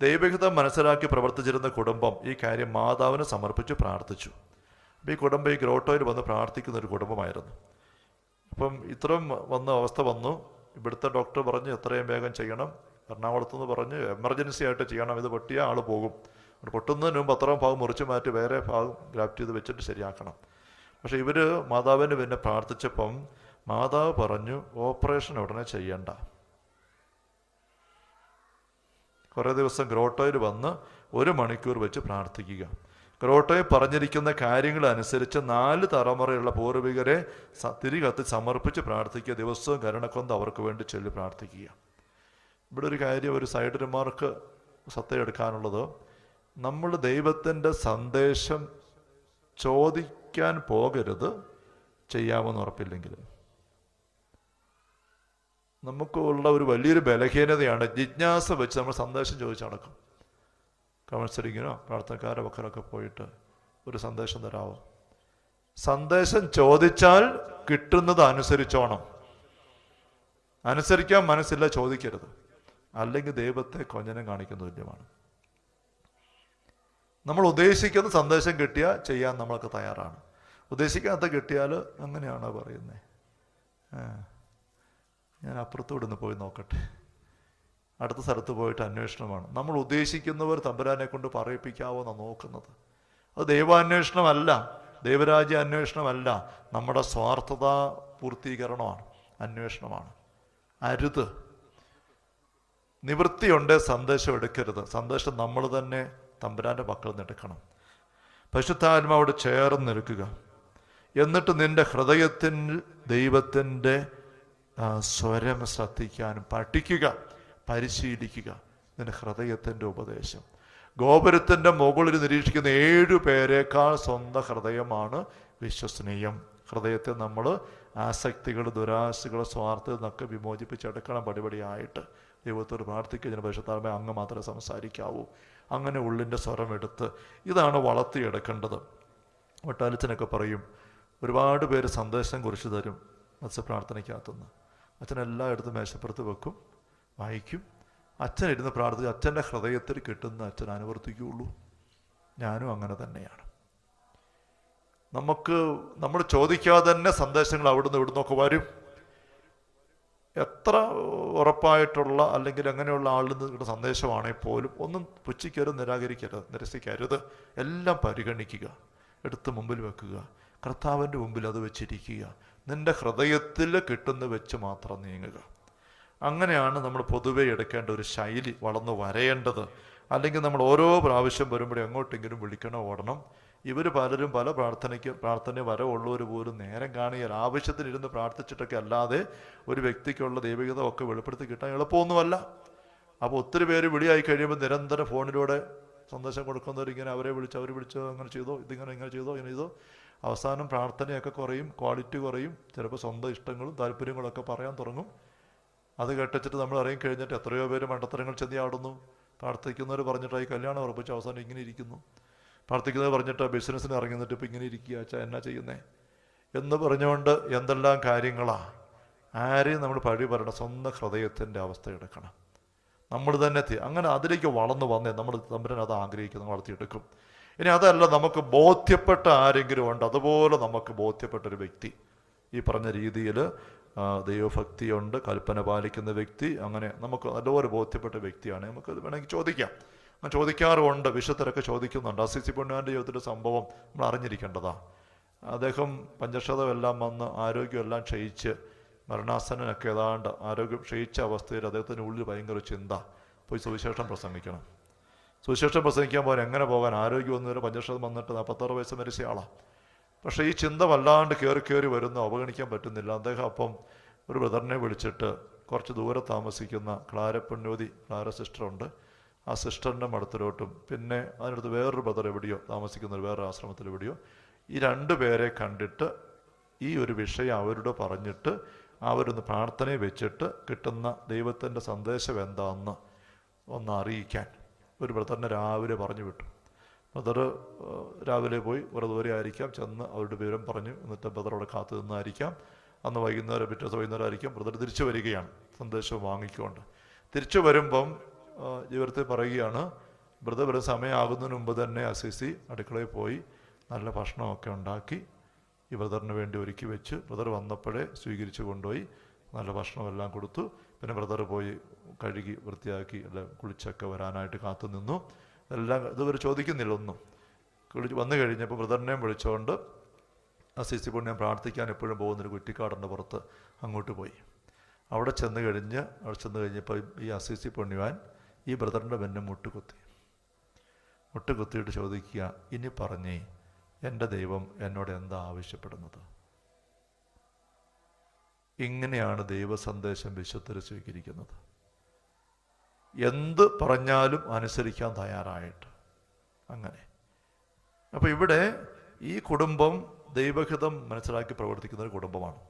ദൈവഹിതം മനസ്സിലാക്കി പ്രവർത്തിച്ചിരുന്ന കുടുംബം ഈ കാര്യം മാതാവിന് സമർപ്പിച്ച് പ്രാർത്ഥിച്ചു. അപ്പോൾ ഈ കുടുംബം ഈ ഗ്രോട്ടോയിൽ വന്ന് പ്രാർത്ഥിക്കുന്ന ഒരു കുടുംബമായിരുന്നു. അപ്പം ഇത്രയും അവസ്ഥ വന്നു. ഇവിടുത്തെ ഡോക്ടർ പറഞ്ഞു എത്രയും വേഗം ചെയ്യണം. എറണാകുളത്ത് നിന്ന് പറഞ്ഞ് എമർജൻസി ആയിട്ട് ചെയ്യണം, ഇത് പൊട്ടിയാൽ ആൾ പോകും. പൊട്ടുന്നതിന് മുമ്പ് അത്രയും ഭാഗം മുറിച്ച് മാറ്റി വേറെ ഭാഗം ഗ്രാഫ്റ്റ് ചെയ്ത് വെച്ചിട്ട് ശരിയാക്കണം. പക്ഷേ ഇവർ മാതാവിന് പിന്നെ പ്രാർത്ഥിച്ചപ്പം മാതാവ് പറഞ്ഞു ഓപ്പറേഷൻ ഉടനെ ചെയ്യണ്ട. കുറേ ദിവസം ഗ്രോട്ടോയിൽ വന്ന് 1 മണിക്കൂർ വെച്ച് പ്രാർത്ഥിക്കുക. ഗ്രോട്ടോയിൽ പറഞ്ഞിരിക്കുന്ന കാര്യങ്ങൾ അനുസരിച്ച് 4 തലമുറയുള്ള പൂർവികരെ തിരികത്ത് സമർപ്പിച്ച് പ്രാർത്ഥിക്കുക. ദിവസവും കരുണക്കൊന്ത അവർക്ക് വേണ്ടി ചൊല്ലി പ്രാർത്ഥിക്കുക. ഇവിടെ ഒരു കാര്യം, ഒരു സൈഡ് റിമാർക്ക് സത്യം എടുക്കാനുള്ളത്, നമ്മൾ ദൈവത്തിൻ്റെ സന്ദേശം ചോദിക്കാൻ പോകരുത് ചെയ്യാമെന്ന് ഉറപ്പില്ലെങ്കിൽ. നമുക്കുള്ള ഒരു വലിയൊരു ബലഹീനതയാണ് ജിജ്ഞാസ വെച്ച് നമ്മൾ സന്ദേശം ചോദിച്ച് നടക്കും. കൗൺസിലിങ്ങിനോ പ്രാർത്ഥനക്കാരോ വക്കലൊക്കെ പോയിട്ട് ഒരു സന്ദേശം തരാമോ? സന്ദേശം ചോദിച്ചാൽ കിട്ടുന്നത് അനുസരിച്ചോണം. അനുസരിക്കാൻ മനസ്സില്ല, ചോദിക്കരുത്. അല്ലെങ്കിൽ ദൈവത്തെ കൊഞ്ഞനം കാണിക്കുന്ന തുല്യമാണ്. നമ്മൾ ഉദ്ദേശിക്കുന്ന സന്ദേശം കിട്ടിയാൽ ചെയ്യാൻ നമ്മളൊക്കെ തയ്യാറാണ്. ഉദ്ദേശിക്കാത്ത കിട്ടിയാൽ അങ്ങനെയാണോ പറയുന്നത്? ഞാൻ അപ്പുറത്തോടെ ഒന്ന് പോയി നോക്കട്ടെ, അടുത്ത സ്ഥലത്ത് പോയിട്ട് അന്വേഷണമാണ്. നമ്മൾ ഉദ്ദേശിക്കുന്നവർ തമ്പുരാനെ കൊണ്ട് പറയിപ്പിക്കാവോ എന്നാണ് നോക്കുന്നത്. അത് ദൈവാന്വേഷണമല്ല, ദൈവരാജ്യ അന്വേഷണമല്ല, നമ്മുടെ സ്വാർത്ഥതാ പൂർത്തീകരണമാണ്, അന്വേഷണമാണ്. അരുത്. നിവൃത്തിയുണ്ടേ സന്ദേശം എടുക്കരുത്. സന്ദേശം നമ്മൾ തന്നെ തമ്പുരാൻ്റെ മക്കളിൽ നിന്ന് എടുക്കണം. പരിശുദ്ധാത്മാവോട് ചേർന്ന് നിൽക്കുക. എന്നിട്ട് നിന്റെ ഹൃദയത്തിൽ ദൈവത്തിൻ്റെ സ്വരം ശ്രദ്ധിക്കാനും പഠിക്കുക, പരിശീലിക്കുക. നിന്റെ ഹൃദയത്തിൻ്റെ ഉപദേശം. ഗോപുരത്തിൻ്റെ മുകളിൽ നിരീക്ഷിക്കുന്ന 7 പേരേക്കാൾ സ്വന്തം ഹൃദയമാണ് വിശ്വസനീയം. ഹൃദയത്തെ നമ്മൾ ആസക്തികൾ, ദുരാശകൾ, സ്വാർത്ഥത്തിൽ നിന്നൊക്കെ വിമോചിപ്പിച്ചെടുക്കണം. പടിപടിയായിട്ട് ദൈവത്തോട് പ്രാർത്ഥിക്കുക. പരിശുദ്ധാത്മാവേ, അങ്ങ് മാത്രമേ സംസാരിക്കാവൂ. അങ്ങനെ ഉള്ളിൻ്റെ സ്വരം എടുത്ത് ഇതാണ് വളർത്തിയെടുക്കേണ്ടത്. വട്ടാലച്ചനൊക്കെ പറയും, ഒരുപാട് പേര് സന്ദേശം കുറിച്ച് തരും മത്സ്യപ്രാർത്ഥനയ്ക്കകത്തുനിന്ന്. അച്ഛനെല്ലാം എടുത്ത് മേശപ്പുറത്ത് വെക്കും, വായിക്കും. അച്ഛൻ ഇരുന്ന് പ്രാർത്ഥിച്ച് അച്ഛൻ്റെ ഹൃദയത്തിൽ കിട്ടുന്ന അച്ഛൻ അനുവർത്തിക്കുകയുള്ളൂ. ഞാനും അങ്ങനെ തന്നെയാണ്. നമ്മൾ ചോദിക്കാതെ തന്നെ സന്ദേശങ്ങൾ അവിടുന്ന് ഇവിടുന്നൊക്കെ വരും. എത്ര ഉറപ്പായിട്ടുള്ള അല്ലെങ്കിൽ അങ്ങനെയുള്ള ആളിൽ നിന്ന് സന്ദേശമാണെങ്കിൽ പോലും ഒന്നും പുച്ഛിക്കരുത്, നിരസിക്കരുത്. എല്ലാം പരിഗണിക്കുക, എടുത്ത് മുമ്പിൽ വെക്കുക, കർത്താവിൻ്റെ മുമ്പിൽ അത് വെച്ചിരിക്കുക. നിന്റെ ഹൃദയത്തിൽ കിട്ടുന്ന വെച്ച് മാത്രം നീങ്ങുക. അങ്ങനെയാണ് നമ്മൾ പൊതുവെ എടുക്കേണ്ട ഒരു ശൈലി വളർന്നു വരേണ്ടത്. അല്ലെങ്കിൽ നമ്മൾ ഓരോ പ്രാവശ്യം വരുമ്പോഴും എങ്ങോട്ടെങ്കിലും വിളിക്കണോ ഓടണം. ഇവർ പലരും പല പ്രാർത്ഥന വരവുള്ളവർ പോലും നേരം കാണുകയില്ല. ആവശ്യത്തിനിരുന്ന് പ്രാർത്ഥിച്ചിട്ടൊക്കെ അല്ലാതെ ഒരു വ്യക്തിക്കുള്ള ദൈവികത ഒക്കെ വെളിപ്പെടുത്തി കിട്ടാൻ എളുപ്പമൊന്നുമല്ല. അപ്പോൾ ഒത്തിരി പേര് വിളിയായി കഴിയുമ്പോൾ നിരന്തരം ഫോണിലൂടെ സന്ദേശം കൊടുക്കുന്നവരിങ്ങനെ അവരെ വിളിച്ച് അങ്ങനെ ചെയ്തോ, ഇങ്ങനെ ചെയ്തോ, ഇങ്ങനെ ചെയ്തോ. അവസാനം പ്രാർത്ഥനയൊക്കെ കുറയും, ക്വാളിറ്റി കുറയും. ചിലപ്പോൾ സ്വന്തം ഇഷ്ടങ്ങളും താല്പര്യങ്ങളൊക്കെ പറയാൻ തുടങ്ങും. അത് കേട്ടിട്ട് നമ്മൾ ഇറങ്ങി കഴിഞ്ഞിട്ട് എത്രയോ പേര് മണ്ടത്തരങ്ങൾ ചെന്നിയാടുന്നു. പ്രാർത്ഥിക്കുന്നവർ പറഞ്ഞിട്ടായി കല്യാണം ഉറപ്പിച്ച് അവസാനം ഇങ്ങനെ ഇരിക്കുന്നു. പ്രാർത്ഥിക്കുന്നത് പറഞ്ഞിട്ട് ബിസിനസ്സിന് ഇറങ്ങുന്നിട്ട് ഇപ്പം ഇങ്ങനെ ഇരിക്കുക, അച്ഛാ എന്നാ ചെയ്യുന്നേ എന്ന് പറഞ്ഞുകൊണ്ട് എന്തെല്ലാം കാര്യങ്ങളാണ്. ആരെയും നമ്മൾ പഴി പറയണം. സ്വന്തം ഹൃദയത്തിൻ്റെ അവസ്ഥ എടുക്കണം. നമ്മൾ തന്നെ അങ്ങനെ അതിലേക്ക് വളർന്നു വന്നേ നമ്മൾ തമ്പുരാൻ അത് ആഗ്രഹിക്കുന്നു, വളർത്തിയെടുക്കും. ഇനി അതല്ല, നമുക്ക് ബോധ്യപ്പെട്ട ആരെങ്കിലും ഉണ്ട്, അതുപോലെ നമുക്ക് ബോധ്യപ്പെട്ടൊരു വ്യക്തി, ഈ പറഞ്ഞ രീതിയിൽ ദൈവഭക്തിയുണ്ട്, കൽപ്പന പാലിക്കുന്ന വ്യക്തി, അങ്ങനെ നമുക്ക് നല്ലപോലെ ബോധ്യപ്പെട്ട വ്യക്തിയാണ്, നമുക്കത് വേണമെങ്കിൽ ചോദിക്കാം. അങ്ങനെ ചോദിക്കാറുമുണ്ട്. വിശുദ്ധരൊക്കെ ചോദിക്കുന്നുണ്ട്. അസിസി പുണ്യാൻ്റെ ജീവിതത്തിൻ്റെ സംഭവം നമ്മൾ അറിഞ്ഞിരിക്കേണ്ടതാണ്. അദ്ദേഹം പഞ്ചക്ഷതമെല്ലാം വന്ന് ആരോഗ്യമെല്ലാം ക്ഷയിച്ച് മരണാസനനൊക്കെ ഏതാണ്ട് ആരോഗ്യം ക്ഷയിച്ച അവസ്ഥയിൽ അദ്ദേഹത്തിൻ്റെ ഉള്ളിൽ ഭയങ്കര ചിന്ത, പോയി സുവിശേഷം പ്രസംഗിക്കണം. സുവിശേഷം പ്രസംഗിക്കാൻ പോകാൻ എങ്ങനെ പോകാൻ? ആരോഗ്യമൊന്നുമില്ല, പഞ്ചക്ഷതം വന്നിട്ട് 46 വയസ്സ് മരിച്ച ആളാണ്. പക്ഷേ ഈ ചിന്ത വല്ലാണ്ട് കയറി വരുന്നു, അവഗണിക്കാൻ പറ്റുന്നില്ല. അദ്ദേഹം അപ്പം ഒരു ബ്രദറിനെ വിളിച്ചിട്ട് കുറച്ച് ദൂരെ താമസിക്കുന്ന ക്ലാര സിസ്റ്ററുണ്ട്, ആ സിസ്റ്ററിൻ്റെ മഠത്തിലോട്ടും പിന്നെ അതിനടുത്ത് വേറൊരു ബ്രദർ എവിടെയോ താമസിക്കുന്ന വേറൊരു ആശ്രമത്തിൽ എവിടെയോ ഈ 2 പേരെ കണ്ടിട്ട് ഈ ഒരു വിഷയം അവരോട് പറഞ്ഞിട്ട് അവരൊന്ന് പ്രാർത്ഥനയെ വെച്ചിട്ട് കിട്ടുന്ന ദൈവത്തിൻ്റെ സന്ദേശം എന്താണെന്ന് ഒന്ന് അറിയിക്കാൻ ഒരു ബ്രദറിനെ രാവിലെ പറഞ്ഞു വിട്ടു. ബ്രദർ രാവിലെ പോയി ഒരു ദൂരെ ആയിരിക്കാം, ചെന്ന് അവരുടെ വിവരം പറഞ്ഞു. എന്നിട്ട് ബ്രദർ അവിടെ കാത്തു നിന്നായിരിക്കാം. അന്ന് പിറ്റേ ദിവസം വൈകുന്നേരം ആയിരിക്കും ബ്രദർ തിരിച്ചു വരികയാണ്, സന്ദേശം വാങ്ങിക്കൊണ്ട്. തിരിച്ചു വരുമ്പം ജീവിതത്തിൽ പറയുകയാണ്, ബ്രദർ വരുന്ന സമയമാകുന്നതിന് മുമ്പ് തന്നെ അസിസി അടുക്കളയിൽ പോയി നല്ല ഭക്ഷണമൊക്കെ ഉണ്ടാക്കി ഈ ബ്രദറിന് വേണ്ടി ഒരുക്കി വെച്ച് ബ്രദർ വന്നപ്പോഴേ സ്വീകരിച്ച് കൊണ്ടുപോയി നല്ല ഭക്ഷണമെല്ലാം കൊടുത്തു. പിന്നെ ബ്രദർ പോയി കഴുകി വൃത്തിയാക്കി എല്ലാം കുളിച്ചൊക്കെ വരാനായിട്ട് കാത്തു നിന്നു. എല്ലാം ഇതുവരെ ചോദിക്കുന്നില്ല ഒന്നും. വന്നു കഴിഞ്ഞപ്പോൾ ബ്രദറിനെയും വിളിച്ചുകൊണ്ട് അസിസി പുണ്യം പ്രാർത്ഥിക്കാൻ എപ്പോഴും പോകുന്നൊരു കുറ്റിക്കാടിൻ്റെ പുറത്ത് അങ്ങോട്ട് പോയി. അവിടെ ചെന്ന് കഴിഞ്ഞപ്പോൾ ഈ അസിസി പുണ്യവാൻ ഈ ബ്രദറിൻ്റെ മുന്നെ മുട്ടുകുത്തിയിട്ട് ചോദിക്കുക, ഇനി പറഞ്ഞേ എൻ്റെ ദൈവം എന്നോട് എന്താ ആവശ്യപ്പെടുന്നത്? ഇങ്ങനെയാണ് ദൈവസന്ദേശം വിശുദ്ധർ സ്വീകരിക്കുന്നത്. എന്ത് പറഞ്ഞാലും അനുസരിക്കാൻ തയ്യാറായിട്ട് അങ്ങനെ. അപ്പോൾ ഇവിടെ ഈ കുടുംബം ദൈവഹിതം മനസ്സിലാക്കി പ്രവർത്തിക്കുന്ന ഒരു കുടുംബമാണ്.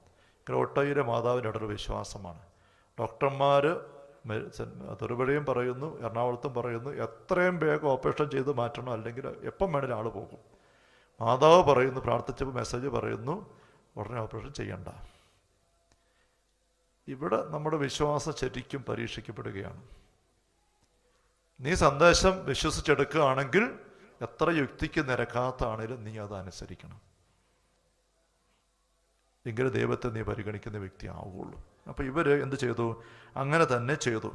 ക്രോട്ടയിലെ മാതാവിൻ്റെ ഒരു വിശ്വാസമാണ്. ഡോക്ടർമാർ തൊടുപുഴയും പറയുന്നു, എറണാകുളത്തും പറയുന്നു, എത്രയും വേഗം ഓപ്പറേഷൻ ചെയ്ത് മാറ്റണം, അല്ലെങ്കിൽ എപ്പം വേണേലും ആൾ പോകും. മാതാവ് പറയുന്നു, പ്രാർത്ഥിച്ചപ്പോൾ മെസ്സേജ് പറയുന്നു, ഉടനെ ഓപ്പറേഷൻ ചെയ്യണ്ട. ഇവിടെ നമ്മുടെ വിശ്വാസം ശരിക്കും പരീക്ഷിക്കപ്പെടുകയാണ്. നീ സന്ദേശം വിശ്വസിച്ചെടുക്കുകയാണെങ്കിൽ എത്ര യുക്തിക്ക് നിരക്കാത്താണേലും നീ അത് അനുസരിക്കണം. എങ്കിലും ദൈവത്തെ നീ പരിഗണിക്കുന്ന വ്യക്തി ആവുകയുള്ളൂ. അപ്പോൾ ഇവർ എന്ത് ചെയ്തു? അങ്ങനെ തന്നെ ചെയ്തു.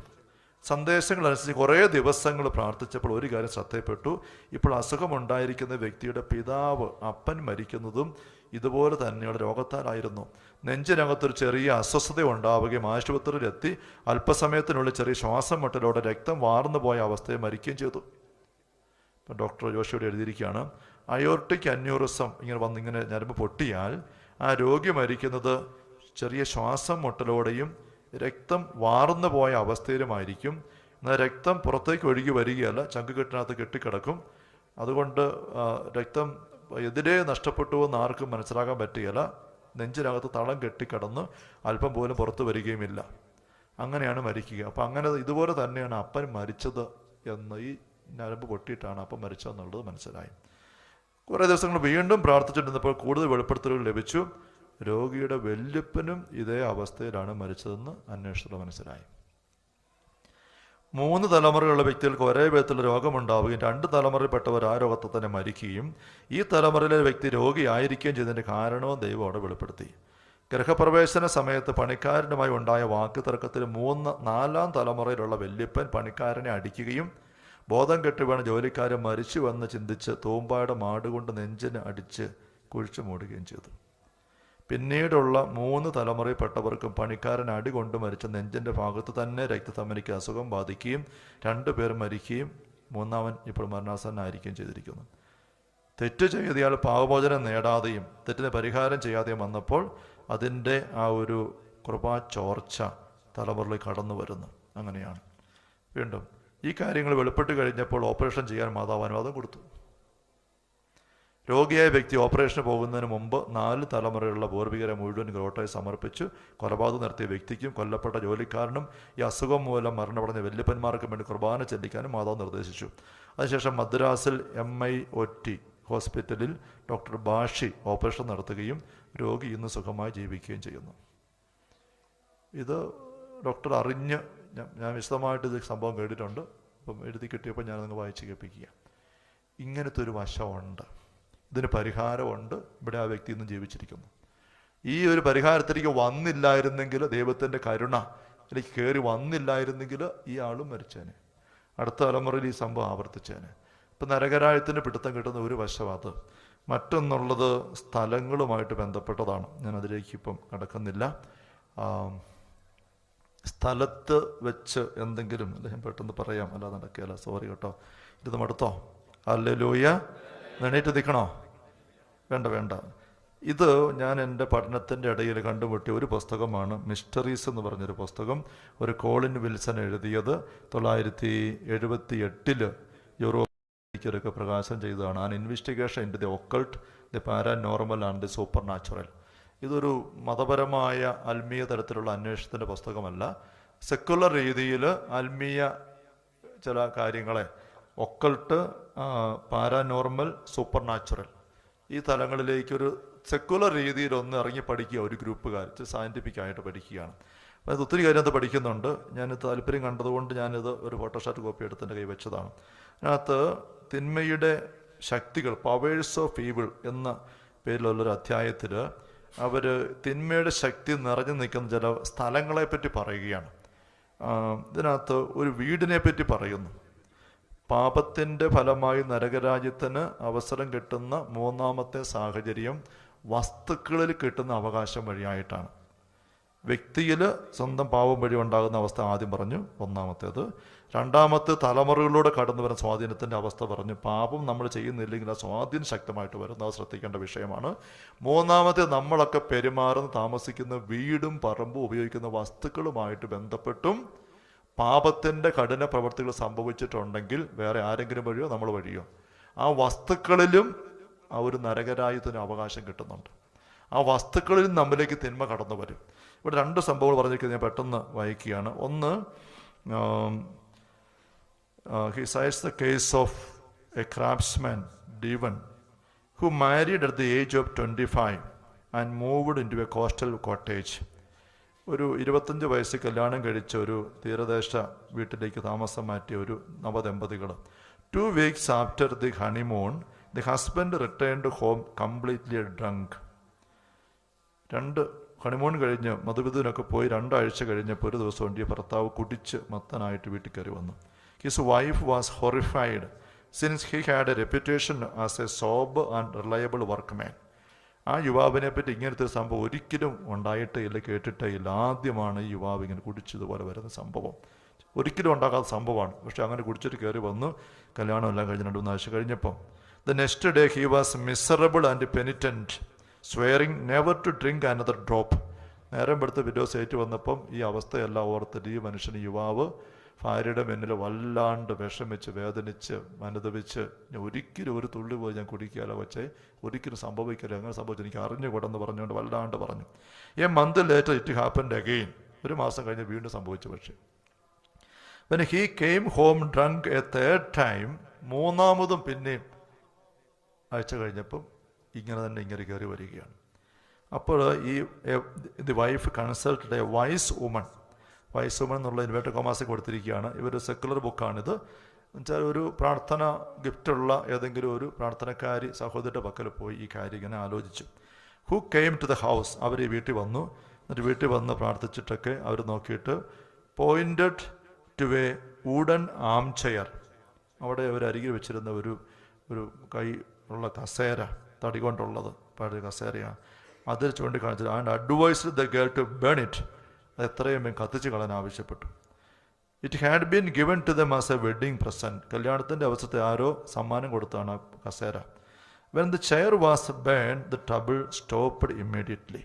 സന്ദേശങ്ങളനുസരിച്ച് കുറേ ദിവസങ്ങൾ പ്രാർത്ഥിച്ചപ്പോൾ ഒരു കാര്യം ശ്രദ്ധയപ്പെട്ടു. ഇപ്പോൾ അസുഖമുണ്ടായിരിക്കുന്ന വ്യക്തിയുടെ പിതാവ്, അപ്പൻ മരിക്കുന്നതും ഇതുപോലെ തന്നെയുള്ള രോഗത്താലായിരുന്നു. നെഞ്ചിനകത്തൊരു ചെറിയ അസ്വസ്ഥത ഉണ്ടാവുകയും ആശുപത്രിയിലെത്തി അല്പസമയത്തിനുള്ളിൽ ചെറിയ ശ്വാസം മുട്ടലോടെ രക്തം വാർന്നു പോയ അവസ്ഥയെ മരിക്കുകയും ചെയ്തു. ഇപ്പം ഡോക്ടർ ജോഷിയോട് എഴുതിയിരിക്കുകയാണ്, അയോർട്ടിക് അന്യൂറിസം ഇങ്ങനെ ഞരമ്പ് പൊട്ടിയാൽ ആ രോഗി മരിക്കുന്നത് ചെറിയ ശ്വാസം മുട്ടലോടെയും രക്തം വാർന്നു പോയ അവസ്ഥയിലുമായിരിക്കും. എന്നാൽ രക്തം പുറത്തേക്ക് ഒഴുകി വരികയല്ല, ചങ്കുകെട്ടിനകത്ത് കെട്ടിക്കിടക്കും. അതുകൊണ്ട് രക്തം എതിരെ നഷ്ടപ്പെട്ടു എന്ന് ആർക്കും മനസ്സിലാക്കാൻ പറ്റുകയില്ല. നെഞ്ചിനകത്ത് തളം കെട്ടിക്കിടന്ന് അല്പം പോലും പുറത്തു വരികയുമില്ല. അങ്ങനെയാണ് മരിക്കുക. അപ്പം അങ്ങനെ ഇതുപോലെ തന്നെയാണ് അപ്പൻ മരിച്ചത് എന്ന്, ഈ ഞരമ്പ് പൊട്ടിയിട്ടാണ് അപ്പം മരിച്ചതെന്നുള്ളത് മനസ്സിലായി. കുറേ ദിവസങ്ങൾ വീണ്ടും പ്രാർത്ഥിച്ചിട്ടിരുന്നപ്പോൾ കൂടുതൽ വെളിപ്പെടുത്തലുകൾ ലഭിച്ചു. രോഗിയുടെ വല്യപ്പനും ഇതേ അവസ്ഥയിലാണ് മരിച്ചതെന്ന് അന്വേഷണത്തിൽ മനസ്സിലായി. 3 തലമുറയുള്ള വ്യക്തികൾക്ക് ഒരേ വിധത്തിലുള്ള രോഗമുണ്ടാവുകയും 2 തലമുറയിൽപ്പെട്ടവർ ആ രോഗത്തെ തന്നെ മരിക്കുകയും ഈ തലമുറയിലെ വ്യക്തി രോഗിയായിരിക്കുകയും ചെയ്തതിൻ്റെ കാരണവും ദൈവം അവിടെ വെളിപ്പെടുത്തി. ഗൃഹപ്രവേശന സമയത്ത് പണിക്കാരനുമായി ഉണ്ടായ വാക്കുതർക്കത്തിൽ 4-ാം തലമുറയിലുള്ള വല്യപ്പൻ പണിക്കാരനെ അടിക്കുകയും ബോധം കെട്ട് വീണ ജോലിക്കാരൻ മരിച്ചുവെന്ന് ചിന്തിച്ച് തൂമ്പായുടെ മാടുകൊണ്ട് നെഞ്ചിന് അടിച്ച് കുഴിച്ചു മൂടുകയും ചെയ്തു. പിന്നീടുള്ള 3 തലമുറയിൽപ്പെട്ടവർക്കും പണിക്കാരൻ അടികൊണ്ട് മരിച്ച നെഞ്ചിൻ്റെ ഭാഗത്ത് തന്നെ രക്തധമനിക്ക് അസുഖം ബാധിക്കുകയും 2 പേർ മരിക്കുകയും 3-ാമൻ ഇപ്പോൾ മരണാസന്നനായിരിക്കുകയും ചെയ്തിരിക്കുന്നു. തെറ്റ് ചെയ്തയാൾ പാപമോചനം നേടാതെയും തെറ്റിന് പരിഹാരം ചെയ്യാതെയും വന്നപ്പോൾ അതിൻ്റെ ആ ഒരു കൃപാ ചോർച്ച തലമുറയിൽ കടന്നു വരുന്നു. അങ്ങനെയാണ്. വീണ്ടും ഈ കാര്യങ്ങൾ വെളിപ്പെട്ട് കഴിഞ്ഞപ്പോൾ ഓപ്പറേഷൻ ചെയ്യാൻ മാതാവ് അനുവാദം കൊടുത്തു. രോഗിയായ വ്യക്തി ഓപ്പറേഷന് പോകുന്നതിന് മുമ്പ് 4 തലമുറയുള്ള പൂർവികരെ മുഴുവൻ ഗ്രോട്ടായി സമർപ്പിച്ചു. കൊലപാതകം നടത്തിയ വ്യക്തിക്കും കൊല്ലപ്പെട്ട ജോലിക്കാരനും ഈ അസുഖം മൂലം മരണമടഞ്ഞ വല്യപ്പന്മാർക്കും വേണ്ടി കുർബാന ചെല്ലിക്കാനും മാതാവ് നിർദ്ദേശിച്ചു. അതിനുശേഷം മദ്രാസിൽ MIOT ഹോസ്പിറ്റലിൽ ഡോക്ടർ ബാഷി ഓപ്പറേഷൻ നടത്തുകയും രോഗി ഇന്ന് സുഖമായി ജീവിക്കുകയും ചെയ്യുന്നു. ഇത് ഡോക്ടർ അറിഞ്ഞ്, ഞാൻ വിശദമായിട്ട് ഇത് സംഭവം കേട്ടിട്ടുണ്ട്. അപ്പം എഴുതി കിട്ടിയപ്പോൾ ഞാനത് വായിച്ച് കേൾപ്പിക്കുക. ഇങ്ങനത്തെ ഒരു വശമുണ്ട്, ഇതിന് പരിഹാരമുണ്ട്. ഇവിടെ ആ വ്യക്തി ഇന്നും ജീവിച്ചിരിക്കുന്നു. ഈ ഒരു പരിഹാരത്തിലേക്ക് വന്നില്ലായിരുന്നെങ്കിൽ, ദൈവത്തിൻ്റെ കരുണ ഇതിലേക്ക് കയറി വന്നില്ലായിരുന്നെങ്കിൽ ഈ ആളും മരിച്ചേനെ. അടുത്ത തലമുറയിൽ ഈ സംഭവം ആവർത്തിച്ചേനെ. ഇപ്പം നരകരായത്തിൻ്റെ പിടുത്തം കിട്ടുന്ന ഒരു വശം അത്. മറ്റൊന്നുള്ളത് സ്ഥലങ്ങളുമായിട്ട് ബന്ധപ്പെട്ടതാണ്. ഞാൻ അതിലേക്ക് ഇപ്പം കടക്കുന്നില്ല. സ്ഥലത്ത് വെച്ച് എന്തെങ്കിലും ഞാൻ പെട്ടെന്ന് പറയാം, അല്ലാതെ നടക്കുകയല്ല, സോറി കേട്ടോ. ഇത് മടുത്തോ? ഹല്ലേലൂയ. എണീറ്റ് നിൽക്കണോ? വേണ്ട. ഇത് ഞാൻ എൻ്റെ പഠനത്തിൻ്റെ ഇടയിൽ കണ്ടുമുട്ടിയ ഒരു പുസ്തകമാണ്. മിസ്റ്ററീസ് എന്ന് പറഞ്ഞൊരു പുസ്തകം. ഒരു കോളിൻ വിൽസൺ എഴുതിയത് 1978 യൂറോപ്പിലേക്ക് പ്രകാശനം ചെയ്തതാണ്. An investigation in the occult, the paranormal and the super natural. ഇതൊരു മതപരമായ ആത്മീയ തരത്തിലുള്ള അന്വേഷണത്തിൻ്റെ പുസ്തകമല്ല. സെക്കുലർ രീതിയിൽ ആത്മീയ ചില കാര്യങ്ങളെ, ഒക്കൾട്ട്, പാരാനോർമൽ, സൂപ്പർ നാച്ചുറൽ, ഈ തലങ്ങളിലേക്കൊരു സെക്കുലർ രീതിയിൽ ഒന്ന് ഇറങ്ങി പഠിക്കുക ഒരു ഗ്രൂപ്പുകാർ സയൻറ്റിഫിക്കായിട്ട് പഠിക്കുകയാണ്. അപ്പോൾ അത് ഒത്തിരി കാര്യം അത് പഠിക്കുന്നുണ്ട്. ഞാനിത് താല്പര്യം കണ്ടതുകൊണ്ട് ഞാനിത് ഒരു ഫോട്ടോഷോട്ട് കോപ്പി എടുത്തിൻ്റെ കൈ വെച്ചതാണ്. അതിനകത്ത് തിന്മയുടെ ശക്തികൾ, പവേഴ്സ് ഓഫ് ഈവിൾ എന്ന പേരിലുള്ളൊരു അധ്യായത്തിൽ അവർ തിന്മയുടെ ശക്തി നിറഞ്ഞു നിൽക്കുന്ന ചില സ്ഥലങ്ങളെപ്പറ്റി പറയുകയാണ്. ഇതിനകത്ത് ഒരു വീടിനെ പറ്റി പറയുന്നു. പാപത്തിൻ്റെ ഫലമായി നരകരാജ്യത്തിന് അവസരം കിട്ടുന്ന 3-ാമത്തെ സാഹചര്യം വസ്തുക്കളിൽ കിട്ടുന്ന അവകാശം വഴിയായിട്ടാണ്. വ്യക്തിയിൽ സ്വന്തം പാപം വഴി ഉണ്ടാകുന്ന അവസ്ഥ ആദ്യം പറഞ്ഞു, 1-ാമത്തേത്. 2-ാമത്തെ തലമുറകളിലൂടെ കടന്നു വരുന്ന സ്വാധീനത്തിൻ്റെ അവസ്ഥ പറഞ്ഞു. പാപം നമ്മൾ ചെയ്യുന്നില്ലെങ്കിൽ ആ സ്വാധീനം ശക്തമായിട്ട് വരുന്നു, അത് ശ്രദ്ധിക്കേണ്ട വിഷയമാണ്. 3-ാമത്തെ നമ്മളൊക്കെ പെരുമാറുന്ന, താമസിക്കുന്ന വീടും പറമ്പും ഉപയോഗിക്കുന്ന വസ്തുക്കളുമായിട്ട് ബന്ധപ്പെട്ടും പാപത്തിൻ്റെ കഠിന പ്രവൃത്തികൾ സംഭവിച്ചിട്ടുണ്ടെങ്കിൽ വേറെ ആരെങ്കിലും വഴിയോ നമ്മൾ വഴിയോ ആ വസ്തുക്കളിലും ആ ഒരു നരകരാജ്യത്തിന് അവകാശം കിട്ടുന്നുണ്ട്. ആ വസ്തുക്കളിൽ നമ്മിലേക്ക് തിന്മ കടന്നു വരും. ഇവിടെ 2 സംഭവങ്ങൾ പറഞ്ഞിരിക്കുന്നത് ഞാൻ പെട്ടെന്ന് വായിക്കുകയാണ്. ഒന്ന്, he cites the case of a craftsman, Devon, who married at the age of 25 and moved into a coastal cottage. ഒരു 25 വയസ്സിൽ കല്യാണം കഴിച്ച ഒരു തീരദേശ വീട്ടിലേക്ക് താമസം മാറ്റിയ ഒരു നവദമ്പതികൾ. 2 weeks after the honeymoon, the husband returned home completely drunk. 2 honeymoon കഴിഞ്ഞ് മധുവിധുവിനൊക്കെ പോയി 2 ആഴ്ച കഴിഞ്ഞപ്പോൾ ഒരു ദിവസം ഉണ്ട് ഈ ഭർത്താവ് കുടിച്ച് മത്തനായിട്ട് വീട്ടിൽ കയറി വന്നു. His wife was horrified since he had A reputation as A sober and reliable workman. ആ യുവാവിനെ പറ്റി ഇങ്ങനത്തെ ഒരു സംഭവം ഒരിക്കലും ഉണ്ടായിട്ടേ ഇല്ല, കേട്ടിട്ടേ ഇല്ല. ആദ്യമാണ് ഈ യുവാവ് ഇങ്ങനെ കുടിച്ചതുപോലെ വരുന്ന സംഭവം. ഒരിക്കലും ഉണ്ടാകാത്ത സംഭവമാണ്. പക്ഷെ അങ്ങനെ കുടിച്ചിട്ട് കയറി വന്നു. കല്യാണം എല്ലാം കഴിഞ്ഞ് 2-3 ആഴ്ച കഴിഞ്ഞപ്പം the next day he was miserable and penitent swearing never to drink another drop. നേരം പെടുത്ത് വിഡോസ് ഏറ്റു വന്നപ്പം ഈ അവസ്ഥയെല്ലാം ഓർത്തിട്ട് ഈ മനുഷ്യന് യുവാവ് ഭാര്യയുടെ മുന്നിൽ വല്ലാണ്ട് വിഷമിച്ച് വേദനിച്ച് അനുദപിച്ച് ഒരിക്കലും ഒരു തുള്ളി പോയി ഞാൻ കുടിക്കുകയല്ല വെച്ചേ, ഒരിക്കലും സംഭവിക്കില്ല, അങ്ങനെ സംഭവിച്ചു എനിക്ക് അറിഞ്ഞുകൂടെന്ന് പറഞ്ഞുകൊണ്ട് വല്ലാണ്ട് പറഞ്ഞു. A month later it happened again. 1 മാസം കഴിഞ്ഞ് വീണ്ടും സംഭവിച്ചു. പക്ഷേ when he came home drunk a third time, 3-ാമതും പിന്നെയും ആഴ്ച കഴിഞ്ഞപ്പം ഇങ്ങനെ കയറി വരികയാണ്. അപ്പോൾ the wife consulted a wise woman എന്നുള്ള ഇൻവേർട്ടഡ് കോമാസ് കൊടുത്തിരിക്കുകയാണ്. ഇവർ സെക്കുലർ ബുക്കാണിത്. എന്നുവെച്ചാൽ ഒരു പ്രാർത്ഥന ഗിഫ്റ്റുള്ള ഏതെങ്കിലും ഒരു പ്രാർത്ഥനക്കാരി സഹോദരിയുടെ പക്കൽ പോയി ഈ കാര്യം ഇങ്ങനെ ആലോചിച്ചു. Who came to the house, അവർ ഈ വീട്ടിൽ വന്നു. എന്നിട്ട് വീട്ടിൽ വന്ന് പ്രാർത്ഥിച്ചിട്ടൊക്കെ അവർ നോക്കിയിട്ട് pointed to a wooden arm chair, അവിടെ ഒരു അരികിൽ വെച്ചിരുന്ന ഒരു കൈ ഉള്ള കസേര, തടി കൊണ്ടുള്ളത്, പഴയ കസേരയാണ്. അതിൽ ചൂണ്ടിക്കാണിച്ചത് and advised the girl to burn it, അത് എത്രയും കത്തിച്ച് കളയാൻ ആവശ്യപ്പെട്ടു. It had been given to them as a wedding present, കല്യാണത്തിൻ്റെ അവസരത്തെ ആരോ സമ്മാനം കൊടുത്താണ് ആ കസേര. When the chair was burn the trouble stopped immediately.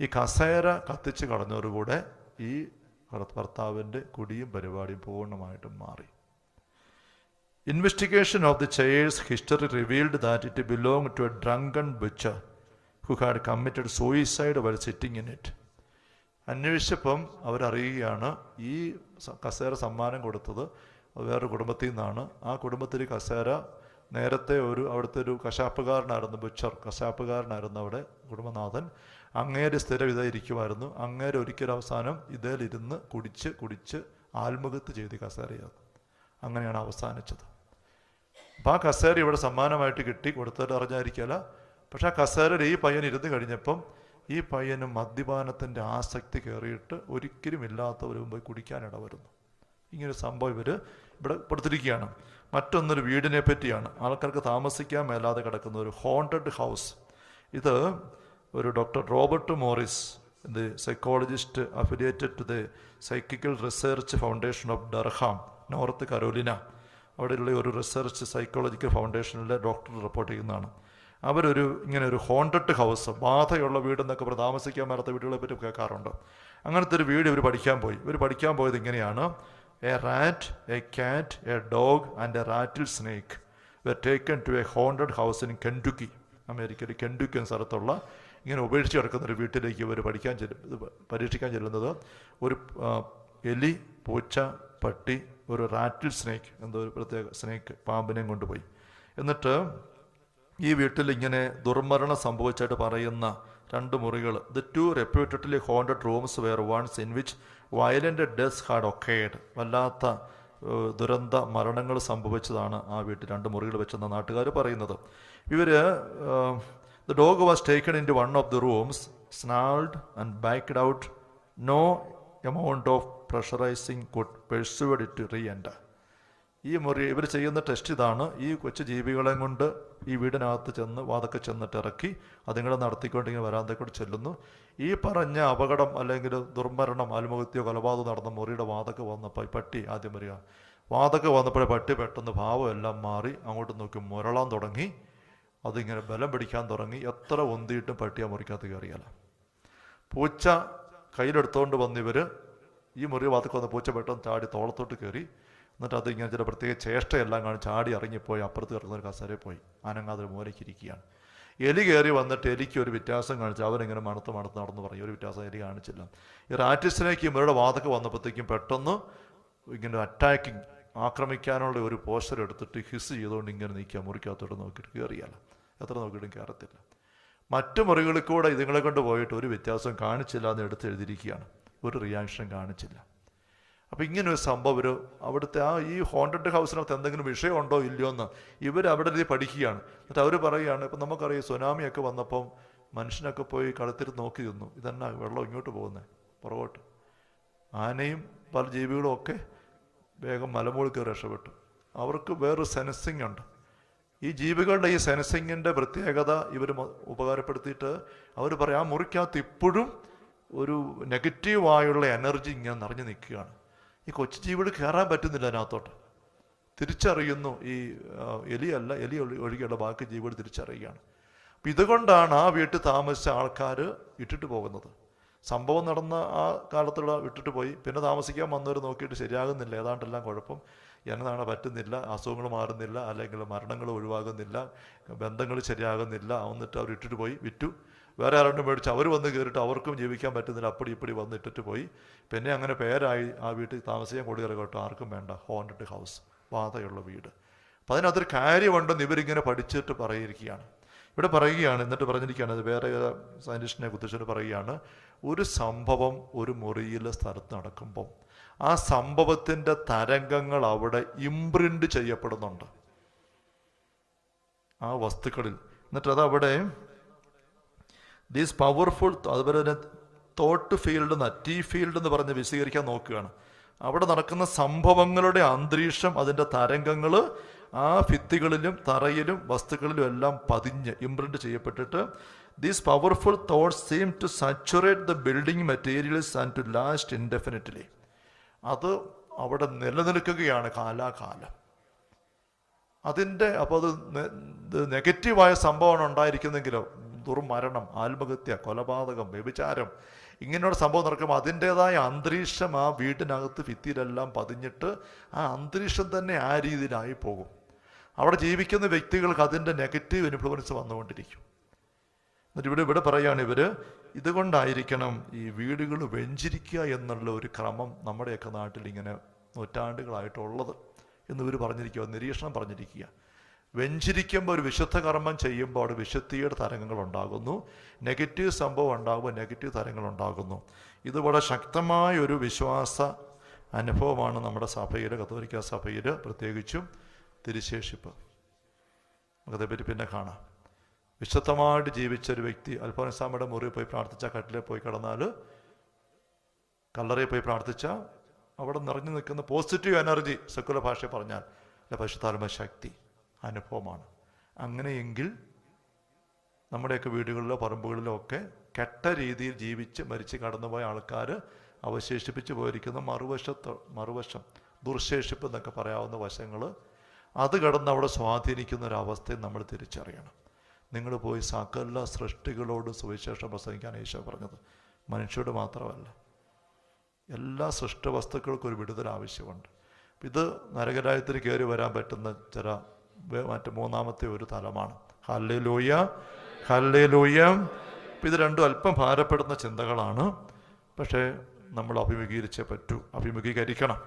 ഈ കസേര കത്തിച്ച് കളഞ്ഞതോടുകൂടെ ഈ ഭർത്താവിൻ്റെ കുടിയും പരിപാടിയും പൂർണ്ണമായിട്ടും മാറി. Investigation of the chair's history revealed that it belong to a drunken butcher who had committed suicide while sitting in it. അന്വേഷിച്ചപ്പം അവരറിയുകയാണ് ഈ കസേര സമ്മാനം കൊടുത്തത് വേറൊരു കുടുംബത്തിൽ നിന്നാണ്. ആ കുടുംബത്തിൽ കസേര നേരത്തെ അവിടുത്തെ ഒരു കശാപ്പുകാരനായിരുന്നു, ബുച്ചർ കശാപ്പുകാരനായിരുന്നു അവിടെ കുടുംബനാഥൻ. അങ്ങേര് സ്ഥിരം ഇതായിരിക്കുമായിരുന്നു. അങ്ങേര് ഒരിക്കലും അവസാനം ഇതിലിരുന്ന് കുടിച്ച് ആത്മഹത്യ ചെയ്ത് കസേരയാണ്. അങ്ങനെയാണ് അവസാനിച്ചത്. അപ്പം ആ കസേര ഇവിടെ സമ്മാനമായിട്ട് കിട്ടി, കൊടുത്തിട്ട് അറിഞ്ഞായിരിക്കില്ല. പക്ഷെ ആ കസേരയിൽ ഈ പയ്യൻ ഇരുന്ന് കഴിഞ്ഞപ്പം ഈ പയ്യന് മദ്യപാനത്തിൻ്റെ ആസക്തി കയറിയിട്ട് ഒരിക്കലും ഇല്ലാത്തവരും പോയി കുടിക്കാനിട വരുന്നു. ഇങ്ങനെ സംഭവം ഇവിടെ കൊടുത്തിരിക്കുകയാണ്. മറ്റൊന്നൊരു വീടിനെ പറ്റിയാണ്. ആൾക്കാർക്ക് താമസിക്കാൻ മേലാതെ കിടക്കുന്ന ഒരു ഹോണ്ടഡ് ഹൗസ്. ഇത് ഒരു doctor Robert Morris, the psychologist affiliated to the psychical research foundation of Durham, North Carolina, അവിടെയുള്ള ഒരു റിസർച്ച് സൈക്കോളജിക്കൽ ഫൗണ്ടേഷനിലെ ഡോക്ടർ റിപ്പോർട്ട് ചെയ്യുന്നതാണ്. ഇങ്ങനെ ഒരു ഹോണ്ടഡ് ഹൗസ്, ബാധയുള്ള വീടെന്നൊക്കെ താമസിക്കാൻ മേലാത്ത വീടുകളെ പറ്റി കേൾക്കാറുണ്ട്. അങ്ങനത്തെ ഒരു വീട് ഇവർ പഠിക്കാൻ പോയത് ഇങ്ങനെയാണ്. A rat, a cat, a dog and a rattle snake were taken to a haunted house in Kentucky. അമേരിക്കയിൽ കെൻറ്റുക്കി എന്ന സ്ഥലത്തുള്ള ഇങ്ങനെ ഉപേക്ഷിച്ച് കിടക്കുന്ന ഒരു വീട്ടിലേക്ക് ഇവർ പരീക്ഷിക്കാൻ ചെല്ലുന്നത് ഒരു എലി, പൂച്ച, പട്ടി, ഒരു റാറ്റിൽ സ്നേക്ക്, എന്തോ ഒരു പ്രത്യേക സ്നേക്ക്, പാമ്പിനെയും കൊണ്ടുപോയി. എന്നിട്ട് ഈ വീട്ടിൽ ഇങ്ങനെ ദുർമരണം സംഭവിച്ചായിട്ട് പറയുന്ന 2 മുറികൾ, the 2 reputedly haunted rooms were ones in which violent deaths had occurred. വല്ലാത്ത ദുരന്ത മരണങ്ങൾ സംഭവിച്ചതാണ് ആ വീട്ടിൽ 2 മുറികൾ വെച്ചെന്ന നാട്ടുകാർ പറയുന്നത്. The dog was taken into one of the rooms, snarled and backed out. No amount of pressurizing could persuade it to re-enter. ഈ ഇവർ ചെയ്യുന്ന ടെസ്റ്റ് ഇതാണ്. ഈ കൊച്ചു ജീവികളെ കൊണ്ട് ഈ വീടിനകത്ത് ചെന്ന് വാതൊക്കെ ചെന്നിട്ട് ഇറക്കി അതുങ്ങളെ നടത്തിക്കൊണ്ട് ഇങ്ങനെ വരാന്തക്കൂടെ ചെല്ലുന്നു. ഈ പറഞ്ഞ അപകടം അല്ലെങ്കിൽ ദുർമരണം, ആത്മഹത്യോ കൊലപാതകം നടന്ന മുറിയുടെ വാതൊക്കെ വന്നപ്പോൾ ഈ പട്ടി ആദ്യം വരിക. വാതൊക്കെ വന്നപ്പോഴേ പട്ടി പെട്ടെന്ന് ഭാവം എല്ലാം മാറി അങ്ങോട്ട് നോക്കി മുരളാൻ തുടങ്ങി. അതിങ്ങനെ ബലം പിടിക്കാൻ തുടങ്ങി. എത്ര ഒന്തിയിട്ടും പട്ടിയെ മുറിക്കകത്ത് കയറിയല്ല. പൂച്ച കയ്യിലെടുത്തുകൊണ്ട് വന്നിവർ ഈ മുറി വാതൊക്കെ വന്ന പൂച്ച പെട്ടെന്ന് ചാടി തോളത്തോട്ട് കയറി. എന്നിട്ട് അതിങ്ങനെ ചില പ്രത്യേക ചേഷ്ടയെല്ലാം കാണി ചാടി ഇറങ്ങിപ്പോയി അപ്പുറത്ത് കിടക്കുന്ന ഒരു കസേരയിൽ പോയി അനങ്ങാതെ മൂലയ്ക്കിരിക്കുകയാണ്. എലി കയറി വന്നിട്ട് എലിക്ക് ഒരു വ്യത്യാസം കാണിച്ചു. അവനിങ്ങനെ മണത്ത് നടന്നു പറയും. ഒരു വ്യത്യാസം എലി കാണിച്ചില്ല. ഈ റാറ്റിസിനേക്ക് ഇവരുടെ വാതൊക്കെ വന്നപ്പോഴത്തേക്കും പെട്ടെന്ന് ഇങ്ങനെ അറ്റാക്കിങ്, ആക്രമിക്കാനുള്ള ഒരു പോസ്റ്റർ എടുത്തിട്ട് ഹിസ് ചെയ്തുകൊണ്ട് ഇങ്ങനെ നിൽക്കുക. മുറിക്കകത്തോട്ട് നോക്കിയിട്ട് കയറിയല്ല. എത്ര നോക്കിയിട്ടും കയറത്തില്ല. മറ്റു മുറികളിൽ കൂടെ ഇതുങ്ങളെ കൊണ്ട് പോയിട്ട് ഒരു വ്യത്യാസം കാണിച്ചില്ല എന്ന് എടുത്ത് എഴുതിയിരിക്കുകയാണ്. ഒരു റിയാക്ഷനും കാണിച്ചില്ല. അപ്പം ഇങ്ങനൊരു സംഭവം അവിടുത്തെ ഈ ഹോണ്ടഡ് ഹൗസിനകത്ത് എന്തെങ്കിലും വിഷയമുണ്ടോ ഇല്ലയോ എന്ന് ഇവർ അവിടെ പഠിക്കുകയാണ്. എന്നിട്ട് അവർ പറയുകയാണ്, ഇപ്പം നമുക്കറിയാം സുനാമിയൊക്കെ വന്നപ്പം മനുഷ്യനൊക്കെ പോയി കളത്തിൽ നോക്കി നിന്നു, ഇതെന്നാ വെള്ളം ഇങ്ങോട്ട് പോകുന്നത് പുറകോട്ട്. ആനയും പല ജീവികളും ഒക്കെ വേഗം മലമുകളിൽ കയറി രക്ഷപ്പെട്ടു. അവർക്ക് വേറൊരു സെൻസിങ് ഉണ്ട്. ഈ ജീവികളുടെ ഈ സെൻസിങ്ങിൻ്റെ പ്രത്യേകത ഇവർ ഉപകാരപ്പെടുത്തിയിട്ട് അവർ പറയും, ആ മുറിക്കകത്ത് ഇപ്പോഴും ഒരു നെഗറ്റീവായുള്ള എനർജി ഇങ്ങനെ നിറഞ്ഞു നിൽക്കുകയാണ്. ഈ കൊച്ചു ജീവികൾ കയറാൻ പറ്റുന്നില്ല അതിനകത്തോട്ട്. തിരിച്ചറിയുന്നു, ഈ എലിയല്ല, എലി ഒഴികെയുള്ള ബാക്കി ജീവികൾ തിരിച്ചറിയുകയാണ്. അപ്പം ഇതുകൊണ്ടാണ് ആ വീട്ടിൽ താമസിച്ച ആൾക്കാർ ഇട്ടിട്ട് പോകുന്നത്. സംഭവം നടന്ന ആ കാലത്തുള്ള വിട്ടിട്ട് പോയി. പിന്നെ താമസിക്കാൻ വന്നവർ നോക്കിയിട്ട് ശരിയാകുന്നില്ല, ഏതാണ്ടെല്ലാം കുഴപ്പം, എന്നതാണ് പറ്റുന്നില്ല, അസുഖങ്ങൾ മാറുന്നില്ല, അല്ലെങ്കിൽ മരണങ്ങൾ ഒഴിവാകുന്നില്ല, ബന്ധങ്ങൾ ശരിയാകുന്നില്ല, എന്നിട്ട് അവർ ഇട്ടിട്ട് പോയി, വിറ്റു. വേറെ ആരുടെ മേടിച്ച് അവർ വന്ന് കയറിയിട്ട് അവർക്കും ജീവിക്കാൻ പറ്റുന്നില്ല, അപ്പടി ഇപ്പടി വന്ന് ഇട്ടിട്ട് പോയി. പിന്നെ അങ്ങനെ പേരായി ആ വീട്ടിൽ താമസിക്കാൻ കൊടുക്കറ കേട്ടോ, ആർക്കും വേണ്ട, ഹോണ്ടഡ് ഹൗസ്, ബാധയുള്ള വീട്. അപ്പം അതിനകത്തൊരു കാര്യമുണ്ടെന്ന് ഇവരിങ്ങനെ പഠിച്ചിട്ട് പറയുകയാണ്. ഇവിടെ പറയുകയാണ്, എന്നിട്ട് പറഞ്ഞിരിക്കുകയാണ്, അത് വേറെ സയൻറ്റിസ്റ്റിനെ കുറിച്ചിട്ട് പറയുകയാണ്, ഒരു സംഭവം ഒരു മുറിയിൽ സ്ഥലത്ത് നടക്കുമ്പം ആ സംഭവത്തിൻ്റെ തരംഗങ്ങൾ അവിടെ ഇംപ്രിൻ്റ് ചെയ്യപ്പെടുന്നുണ്ട് ആ വസ്തുക്കളിൽ. എന്നിട്ട് അതവിടെ ദീസ് പവർഫുൾ, അതുപോലെ തന്നെ തോട്ട് ഫീൽഡ്, ടി ഫീൽഡ് എന്ന് പറഞ്ഞ് വിശദീകരിക്കാൻ നോക്കുകയാണ്. അവിടെ നടക്കുന്ന സംഭവങ്ങളുടെ അന്തരീക്ഷം, അതിൻ്റെ തരംഗങ്ങൾ ആ ഭിത്തികളിലും തറയിലും വസ്തുക്കളിലും എല്ലാം പതിഞ്ഞ് ഇംപ്രിൻ്റ് ചെയ്യപ്പെട്ടിട്ട് these powerful thoughts seem to saturate the building materials and to last indefinitely. അത് അവിടെ നിലനിൽക്കുകയാണ് കാലാകാലം. അതിൻ്റെ അപ്പോൾ അത് നെഗറ്റീവായ സംഭവമാണ് ഉണ്ടായിരിക്കുന്നെങ്കിലോ, ദുർമരണം, ആത്മഹത്യ, കൊലപാതകം, വ്യഭിചാരം, ഇങ്ങനെയുള്ള സംഭവം നടക്കുമ്പോൾ അതിൻ്റേതായ അന്തരീക്ഷം ആ വീട്ടിനകത്ത് ഭിത്തിയിലെല്ലാം പതിഞ്ഞിട്ട് ആ അന്തരീക്ഷം തന്നെ ആ രീതിയിലായി പോകും. അവിടെ ജീവിക്കുന്ന വ്യക്തികൾക്ക് അതിൻ്റെ നെഗറ്റീവ് ഇൻഫ്ലുവൻസ് വന്നുകൊണ്ടിരിക്കും. എന്നിട്ട് ഇവിടെ പറയുകയാണ് ഇവർ, ഇതുകൊണ്ടായിരിക്കണം ഈ വീടുകൾ വെഞ്ചിരിക്കുക എന്നുള്ള ഒരു ക്രമം നമ്മുടെയൊക്കെ നാട്ടിൽ ഇങ്ങനെ നൂറ്റാണ്ടുകളായിട്ടുള്ളത് എന്ന് ഇവർ പറഞ്ഞിരിക്കുക, നിരീക്ഷണം പറഞ്ഞിരിക്കുക. വെഞ്ചിരിക്കുമ്പോൾ ഒരു വിശുദ്ധ കർമ്മം ചെയ്യുമ്പോൾ അവിടെ വിശുദ്ധിയുടെ തരംഗങ്ങൾ ഉണ്ടാകുന്നു, നെഗറ്റീവ് സംഭവം ഉണ്ടാകുമ്പോൾ നെഗറ്റീവ് തരംഗങ്ങൾ ഉണ്ടാകുന്നു. ഇത് വളരെ ശക്തമായ ഒരു വിശ്വാസ അനുഭവമാണ് നമ്മുടെ സഭയിൽ, കത്തോലിക്ക സഭയിൽ, പ്രത്യേകിച്ചും തിരുശേഷിപ്പ്. നമുക്കതേപ്പറ്റി പിന്നെ കാണാം. വിശുദ്ധമായിട്ട് ജീവിച്ചൊരു വ്യക്തി അൽഫോൻസാമ്മയുടെ മുറിയിൽ പോയി പ്രാർത്ഥിച്ച, കട്ടിലിൽ പോയി കിടന്നാൽ, കല്ലറയിൽ പോയി പ്രാർത്ഥിച്ച, അവിടെ നിറഞ്ഞു നിൽക്കുന്ന പോസിറ്റീവ് എനർജി, സെക്കുലർ ഭാഷ പറഞ്ഞാൽ പരിശുദ്ധാത്മ ശക്തി അനുഭവമാണ്. അങ്ങനെയെങ്കിൽ നമ്മുടെയൊക്കെ വീടുകളിലോ പറമ്പുകളിലോ ഒക്കെ കെട്ട രീതിയിൽ ജീവിച്ച് മരിച്ച് കടന്നുപോയ ആൾക്കാർ അവശേഷിപ്പിച്ച് പോയിരിക്കുന്ന മറുവശം ദുർശേഷിപ്പ് എന്നൊക്കെ പറയാവുന്ന വശങ്ങൾ, അത് കടന്ന് അവിടെ സ്വാധീനിക്കുന്ന ഒരവസ്ഥയും നമ്മൾ തിരിച്ചറിയണം. നിങ്ങൾ പോയി സകല സൃഷ്ടികളോടും സുവിശേഷം പ്രസംഗിക്കാൻ ഈശോ പറഞ്ഞത്, മനുഷ്യരോട് മാത്രമല്ല, എല്ലാ സൃഷ്ടവസ്തുക്കൾക്കും ഒരു വിടുതൽ ആവശ്യമുണ്ട്. ഇത് നരകരാജ്യത്തിൽ കയറി വരാൻ പറ്റുന്ന ചില മൂന്നാമത്തെ ഒരു തലമാണ്. Hallelujah, hallelujah. ഇത് രണ്ടും അല്പം ഭാരപ്പെടുന്ന ചിന്തകളാണ്, പക്ഷേ നമ്മൾ അഭിമുഖീകരിച്ചേ പറ്റൂ, അഭിമുഖീകരിക്കണം.